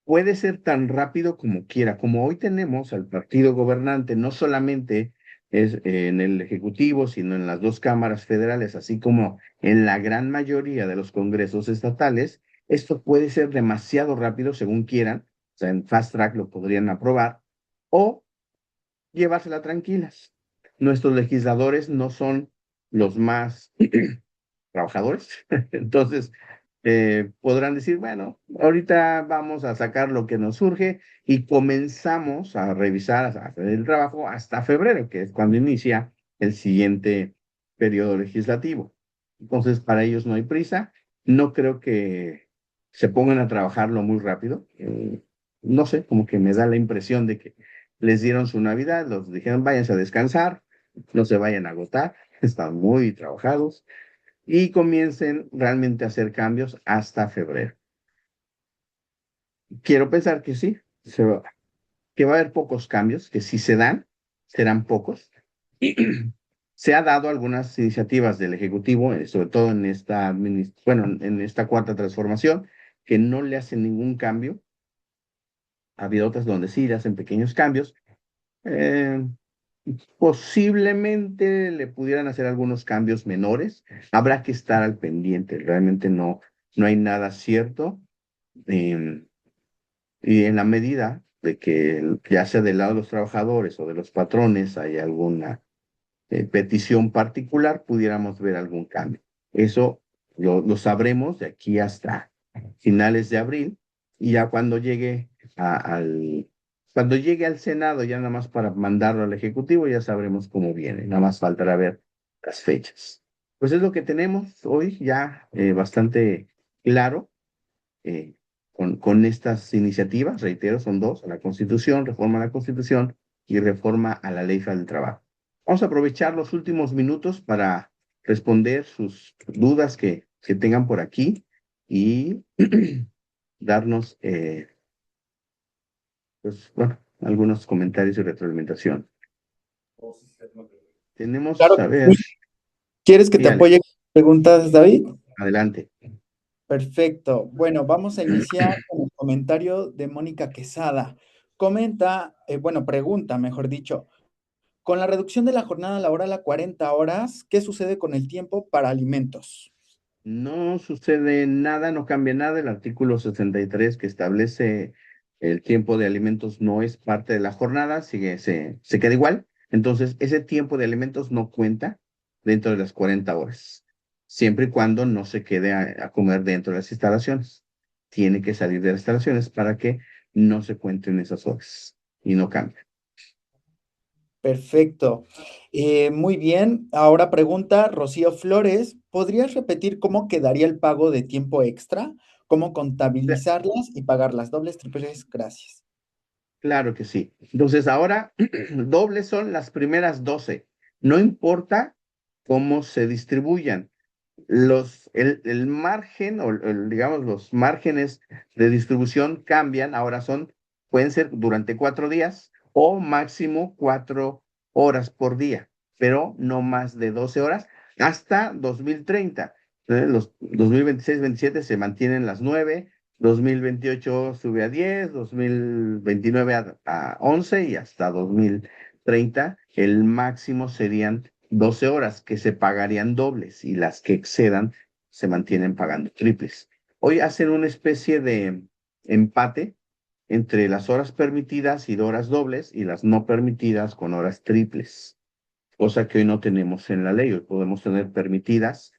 Puede ser tan rápido como quiera. Como hoy tenemos al partido gobernante, no solamente es en el Ejecutivo, sino en las dos cámaras federales, así como en la gran mayoría de los congresos estatales, esto puede ser demasiado rápido según quieran. O sea, en fast track lo podrían aprobar o llevársela tranquilas. Nuestros legisladores no son los más trabajadores, entonces podrán decir, bueno, ahorita vamos a sacar lo que nos surge y comenzamos a revisar, a hacer el trabajo hasta febrero, que es cuando inicia el siguiente periodo legislativo. Entonces, para ellos no hay prisa. No creo que se pongan a trabajarlo muy rápido. No sé, como que me da la impresión de que les dieron su Navidad, los dijeron, váyanse a descansar, no se vayan a agotar, están muy trabajados y comiencen realmente a hacer cambios hasta febrero. Quiero pensar que sí, que va a haber pocos cambios, que si se dan, serán pocos. Se ha dado algunas iniciativas del Ejecutivo, sobre todo en esta, bueno, en esta cuarta transformación, que no le hacen ningún cambio. Ha habido otras donde sí le hacen pequeños cambios. Eh, Posiblemente le pudieran hacer algunos cambios menores. Habrá que estar al pendiente. Realmente no hay nada cierto. Eh, y en la medida de que ya sea del lado de los trabajadores o de los patrones hay alguna petición particular, pudiéramos ver algún cambio. Eso lo sabremos de aquí hasta finales de abril y ya cuando llegue al Senado, ya nada más para mandarlo al Ejecutivo, ya sabremos cómo viene. Nada más faltará ver las fechas. Pues es lo que tenemos hoy ya bastante claro eh, con estas iniciativas, reitero, son dos, a la Constitución, reforma a la Constitución y reforma a la Ley Federal del Trabajo. Vamos a aprovechar los últimos minutos para responder sus dudas que tengan por aquí y darnos, pues, bueno, algunos comentarios y retroalimentación. Tenemos, Claro a que ver, sí. ¿Quieres que te dígale, apoye con preguntas, David? adelante. Perfecto. Bueno, vamos a iniciar con el comentario de Mónica Quesada. Comenta, bueno, pregunta, mejor dicho, con la reducción de la jornada laboral a 40 horas, ¿qué sucede con el tiempo para alimentos? No sucede nada, no cambia nada. El artículo 63 que establece el tiempo de alimentos no es parte de la jornada, se queda igual. Entonces, ese tiempo de alimentos no cuenta dentro de las 40 horas, siempre y cuando no se quede a comer dentro de las instalaciones. Tiene que salir de las instalaciones para que no se cuenten esas horas y no cambie. Perfecto. Muy bien. Ahora pregunta Rocío Flores, ¿podrías repetir cómo quedaría el pago de tiempo extra? ¿Cómo contabilizarlas y pagar las dobles, triples? Gracias. Claro que sí. Entonces, ahora dobles son las primeras 12. No importa cómo se distribuyan. El margen, o digamos, los márgenes de distribución cambian. Ahora pueden ser durante 4 días o máximo 4 horas por día, pero no más de 12 horas hasta 2030. Los 2026-27 se mantienen las 9. 2028 sube a 10, 2029 a 11 y hasta 2030 el máximo serían 12 horas que se pagarían dobles y las que excedan se mantienen pagando triples. Hoy hacen una especie de empate entre las horas permitidas y horas dobles y las no permitidas con horas triples, cosa que hoy no tenemos en la ley. Hoy podemos tener permitidas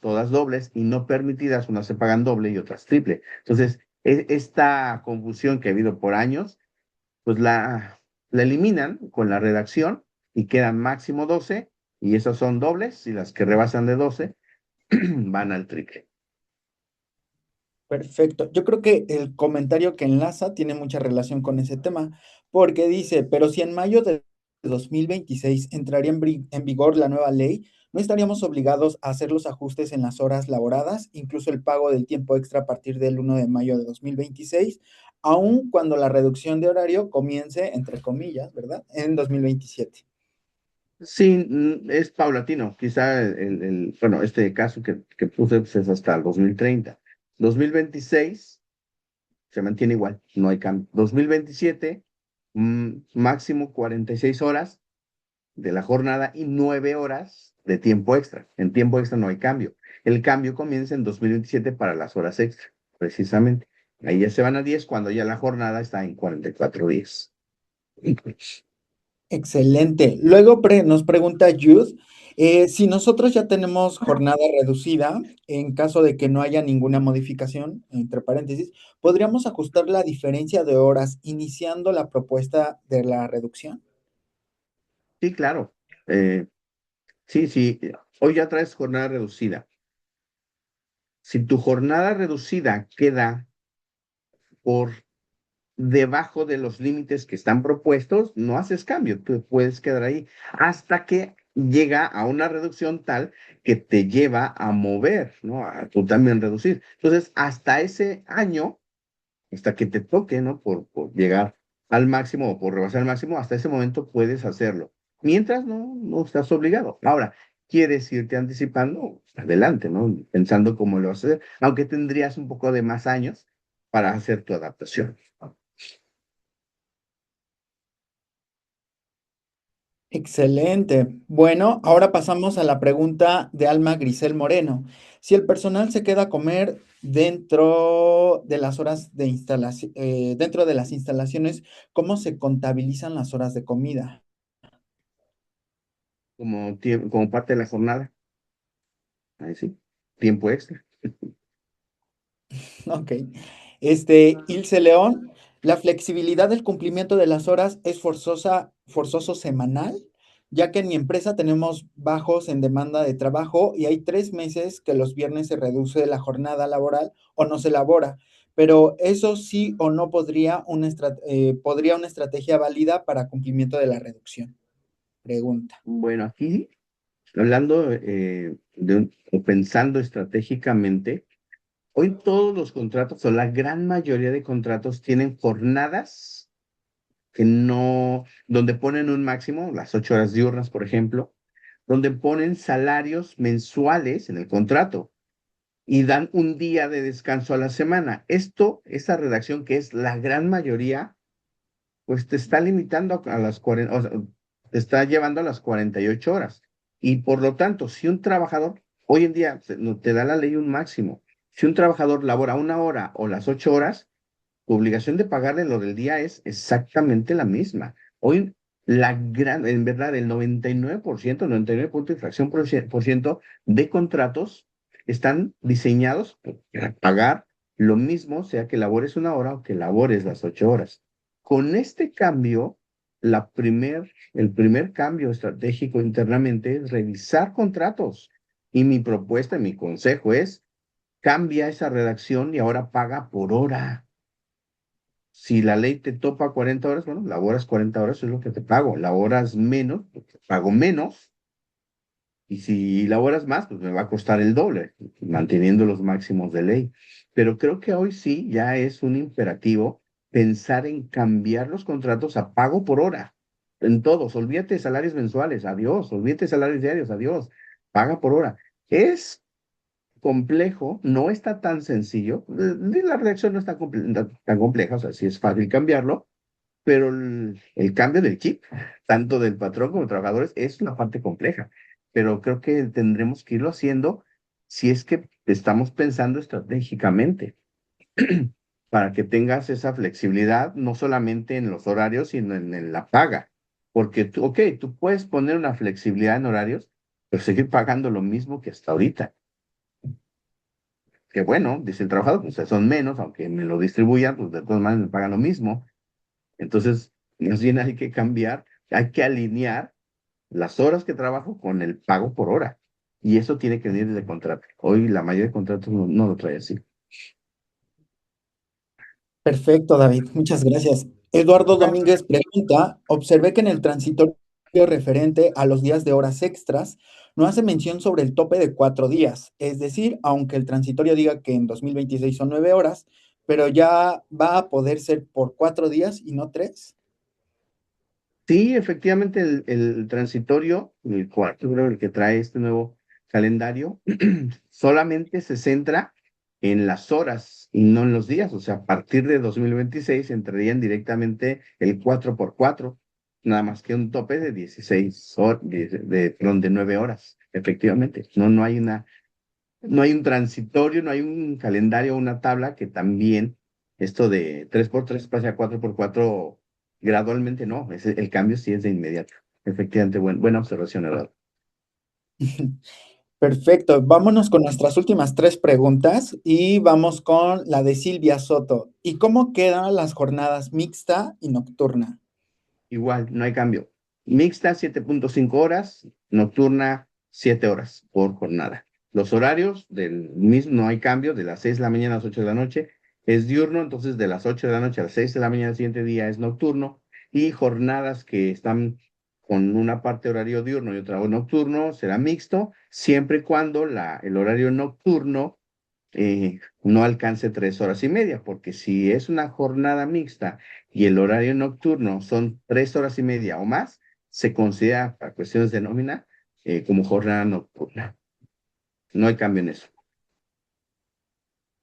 todas dobles y no permitidas, unas se pagan doble y otras triple. Entonces, esta confusión que ha habido por años, pues la eliminan con la redacción y quedan máximo 12 y esas son dobles y las que rebasan de 12 van al triple. Perfecto. Yo creo que el comentario que enlaza tiene mucha relación con ese tema, porque dice, pero si en mayo de 2026 entraría en vigor la nueva ley, ¿no estaríamos obligados a hacer los ajustes en las horas laboradas, incluso el pago del tiempo extra a partir del 1 de mayo de 2026, aun cuando la reducción de horario comience, entre comillas, ¿verdad?, en 2027? Sí, es paulatino. Quizá bueno, este caso que puse pues, es hasta el 2030. 2026 se mantiene igual, no hay cambio. 2027, máximo 46 horas de la jornada y 9 horas de tiempo extra. En tiempo extra no hay cambio. El cambio comienza en 2027 para las horas extra, precisamente. Ahí ya se van a 10 cuando ya la jornada está en 44 días. Excelente. Luego nos pregunta Jude, si nosotros ya tenemos jornada reducida, en caso de que no haya ninguna modificación, entre paréntesis, ¿podríamos ajustar la diferencia de horas iniciando la propuesta de la reducción? Sí, claro. Eh, sí, sí. Hoy ya traes jornada reducida. Si tu jornada reducida queda por debajo de los límites que están propuestos, no haces cambio, tú puedes quedar ahí hasta que llega a una reducción tal que te lleva a mover, ¿no? A tú también reducir. Entonces, hasta ese año, hasta que te toque, ¿no? Por llegar al máximo o por rebasar el máximo, hasta ese momento puedes hacerlo. Mientras no estás obligado. Ahora, quieres irte anticipando, adelante, ¿no? Pensando cómo lo vas a hacer, aunque tendrías un poco de más años para hacer tu adaptación. Excelente. Bueno, ahora pasamos a la pregunta de Alma Grisel Moreno. Si el personal se queda a comer dentro de las horas de instalación, dentro de las instalaciones, ¿cómo se contabilizan las horas de comida? Como parte de la jornada. Ahí sí, tiempo extra. Ok. Ilse León, la flexibilidad del cumplimiento de las horas es forzoso semanal, ya que en mi empresa tenemos bajos en demanda de trabajo y hay 3 meses que los viernes se reduce la jornada laboral o no se elabora. Pero eso sí o no podría una estrategia válida para cumplimiento de la reducción. Pregunta. Bueno, aquí hablando o pensando estratégicamente, hoy todos los contratos o la gran mayoría de contratos tienen jornadas que no, donde ponen un máximo, las 8 horas diurnas, por ejemplo, donde ponen salarios mensuales en el contrato y dan un día de descanso a la semana. Esa redacción que es la gran mayoría, pues te está limitando a las 40, o sea, te está llevando a las 48 horas. Y por lo tanto, si un trabajador, hoy en día no te da la ley un máximo, si un trabajador labora 1 hora o las 8 horas, tu obligación de pagarle lo del día es exactamente la misma. Hoy, en verdad, el 99%, 99 punto de fracción por ciento de contratos están diseñados para pagar lo mismo, sea que labores 1 hora o que labores las 8 horas. Con este cambio, el primer cambio estratégico internamente es revisar contratos. Y mi propuesta, mi consejo es, cambia esa redacción y ahora paga por hora. Si la ley te topa 40 horas, bueno, laboras 40 horas, eso es lo que te pago. Laboras menos, pues, te pago menos. Y si laboras más, pues me va a costar el doble, manteniendo los máximos de ley. Pero creo que hoy sí ya es un imperativo pensar en cambiar los contratos a pago por hora. En todos, olvídate de salarios mensuales, adiós, olvídate de salarios diarios, adiós, paga por hora. Es complejo, no está tan sencillo, la redacción no está tan compleja, o sea, sí es fácil cambiarlo, pero el cambio del chip, tanto del patrón como de trabajadores, es una parte compleja. Pero creo que tendremos que irlo haciendo si es que estamos pensando estratégicamente, para que tengas esa flexibilidad, no solamente en los horarios, sino en la paga. Porque tú, ok, tú puedes poner una flexibilidad en horarios, pero seguir pagando lo mismo que hasta ahorita. Que bueno, dice el trabajador, pues son menos, aunque me lo distribuyan, pues de todas maneras me pagan lo mismo. Entonces, Más bien hay que cambiar, hay que alinear las horas que trabajo con el pago por hora. Y eso tiene que venir desde contrato. Hoy la mayoría de contratos no lo trae así. Perfecto, David. Muchas gracias. Eduardo Domínguez pregunta, observé que en el transitorio referente a los días de horas extras no hace mención sobre el tope de 4 días. Es decir, aunque el transitorio diga que en 2026 son 9 horas, pero ya va a poder ser por 4 días y no 3. Sí, efectivamente, el transitorio, el cuarto, creo, el que trae este nuevo calendario, solamente se centra en las horas y no en los días. O sea, a partir de 2026 entrarían directamente el 4x4, nada más que un tope de 16 horas, perdón, de 9 horas, efectivamente. No hay un transitorio, no hay un calendario, una tabla que también esto de 3x3 pase a 4x4 gradualmente, no, el cambio sí es de inmediato. Efectivamente, buena observación, Eduardo. Perfecto. Vámonos con nuestras últimas 3 preguntas y vamos con la de Silvia Soto. ¿Y cómo quedan las jornadas mixta y nocturna? Igual, no hay cambio. Mixta, 7.5 horas, nocturna, 7 horas por jornada. Los horarios del mismo, no hay cambio, de las 6 de la mañana a las 8 de la noche es diurno, entonces de las 8 de la noche a las 6 de la mañana del siguiente día es nocturno, y jornadas que están con una parte horario diurno y otra nocturno será mixto, siempre y cuando el horario nocturno no alcance 3 horas y media, porque si es una jornada mixta y el horario nocturno son 3 horas y media o más, se considera, para cuestiones de nómina, como jornada nocturna. No hay cambio en eso.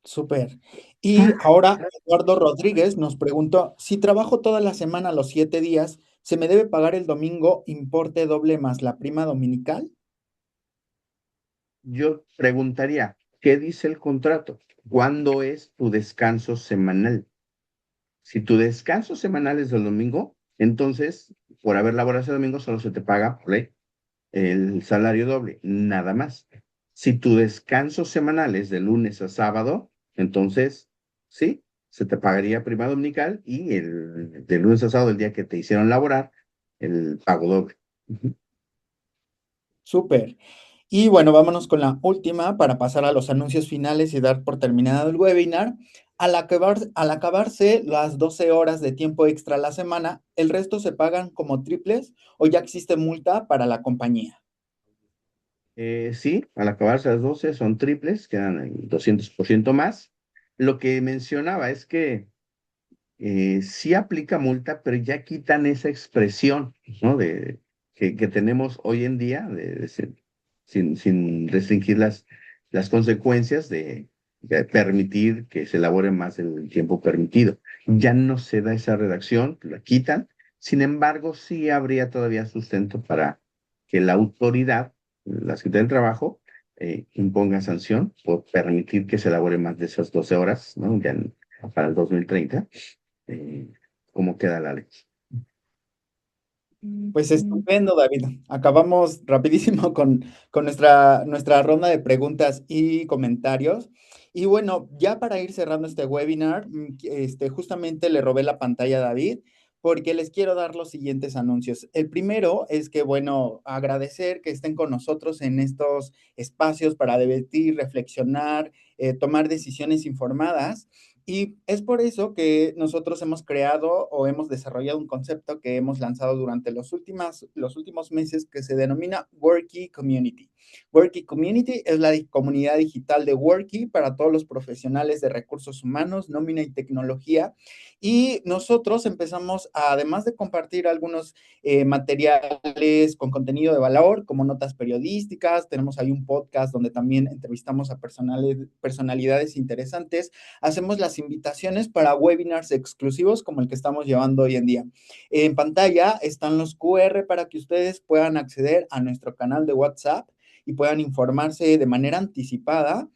Súper. Y ahora Eduardo Rodríguez nos preguntó, si trabajo toda la semana los 7 días, ¿se me debe pagar el domingo importe doble más la prima dominical? Yo preguntaría, ¿qué dice el contrato? ¿Cuándo es tu descanso semanal? Si tu descanso semanal es el domingo, entonces, por haber laborado ese domingo, solo se te paga por ley el salario doble, nada más. Si tu descanso semanal es de lunes a sábado, entonces sí, se te pagaría prima dominical y el de lunes a sábado, el día que te hicieron laborar, el pago doble. Ujú. Súper. Y bueno, vámonos con la última para pasar a los anuncios finales y dar por terminado el webinar. Al acabarse las 12 horas de tiempo extra a la semana, ¿el resto se pagan como triples o ya existe multa para la compañía? Sí, al acabarse las 12 son triples, quedan el 200% más. Lo que mencionaba es que sí aplica multa, pero ya quitan esa expresión, ¿no? Que tenemos hoy en día, sin restringir las consecuencias de permitir que se elabore más el tiempo permitido. Ya no se da esa redacción, la quitan. Sin embargo, sí habría todavía sustento para que la autoridad, la Secretaría del Trabajo, imponga sanción por permitir que se elabore más de esas 12 horas, ¿no? Para el 2030, eh, cómo queda la ley. Pues estupendo, David. Acabamos rapidísimo con nuestra ronda de preguntas y comentarios. Y bueno, ya para ir cerrando este webinar, justamente le robé la pantalla a David porque les quiero dar los siguientes anuncios. El primero es que, bueno, agradecer que estén con nosotros en estos espacios para debatir, reflexionar, tomar decisiones informadas. Y es por eso que nosotros hemos creado o hemos desarrollado un concepto que hemos lanzado durante los últimos meses que se denomina Worky Community. Worky Community es la comunidad digital de Worky para todos los profesionales de recursos humanos, nómina y tecnología. Y nosotros empezamos, además de compartir algunos materiales con contenido de valor, como notas periodísticas, tenemos ahí un podcast donde también entrevistamos a personalidades interesantes, hacemos las invitaciones para webinars exclusivos como el que estamos llevando hoy en día. En pantalla están los QR para que ustedes puedan acceder a nuestro canal de WhatsApp y puedan informarse de manera anticipada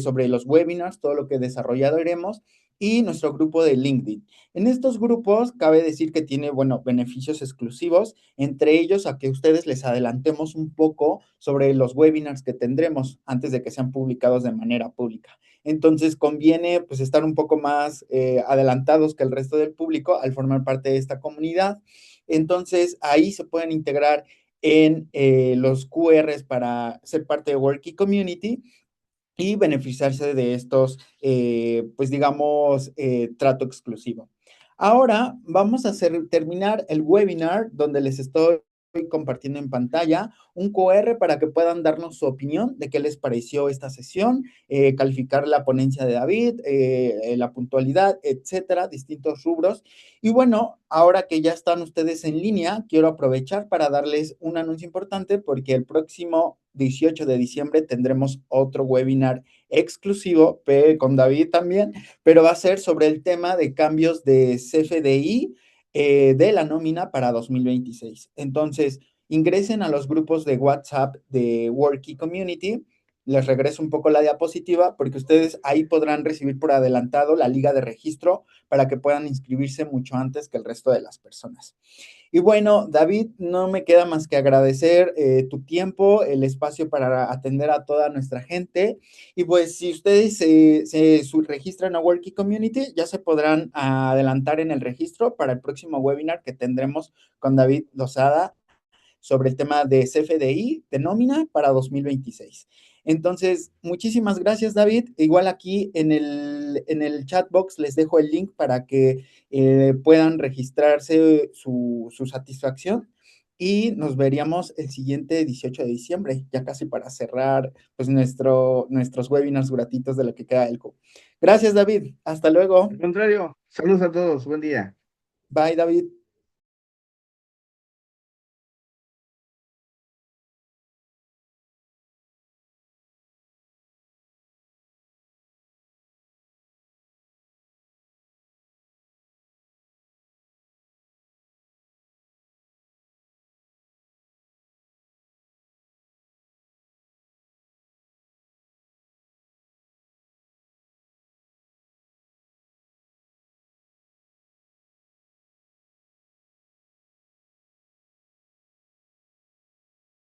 sobre los webinars, todo lo que desarrollaremos y nuestro grupo de LinkedIn. En estos grupos cabe decir que tiene, bueno, beneficios exclusivos, entre ellos a que ustedes les adelantemos un poco sobre los webinars que tendremos antes de que sean publicados de manera pública. Entonces conviene pues estar un poco más adelantados que el resto del público al formar parte de esta comunidad. Entonces ahí se pueden integrar en los QRs para ser parte de Worky Community y beneficiarse de estos, pues digamos, trato exclusivo. Ahora vamos a terminar el webinar donde les estoy compartiendo en pantalla un QR para que puedan darnos su opinión de qué les pareció esta sesión, calificar la ponencia de David, la puntualidad, etcétera, distintos rubros. Y bueno, ahora que ya están ustedes en línea, quiero aprovechar para darles un anuncio importante porque el próximo 18 de diciembre tendremos otro webinar exclusivo con David también, pero va a ser sobre el tema de cambios de CFDI de la nómina para 2026. Entonces, ingresen a los grupos de WhatsApp de Worky Community. Les regreso un poco la diapositiva porque ustedes ahí podrán recibir por adelantado la liga de registro para que puedan inscribirse mucho antes que el resto de las personas. Y bueno, David, no me queda más que agradecer tu tiempo, el espacio para atender a toda nuestra gente. Y pues si ustedes se registran a Worky Community, ya se podrán adelantar en el registro para el próximo webinar que tendremos con David Lozada sobre el tema de CFDI de nómina para 2026. Entonces, muchísimas gracias, David. Igual aquí en el chat box les dejo el link para que puedan registrarse su satisfacción y nos veríamos el siguiente 18 de diciembre, ya casi para cerrar pues nuestros webinars gratuitos de lo que queda del CUP. Gracias, David. Hasta luego. Al contrario, saludos a todos, buen día. Bye, David.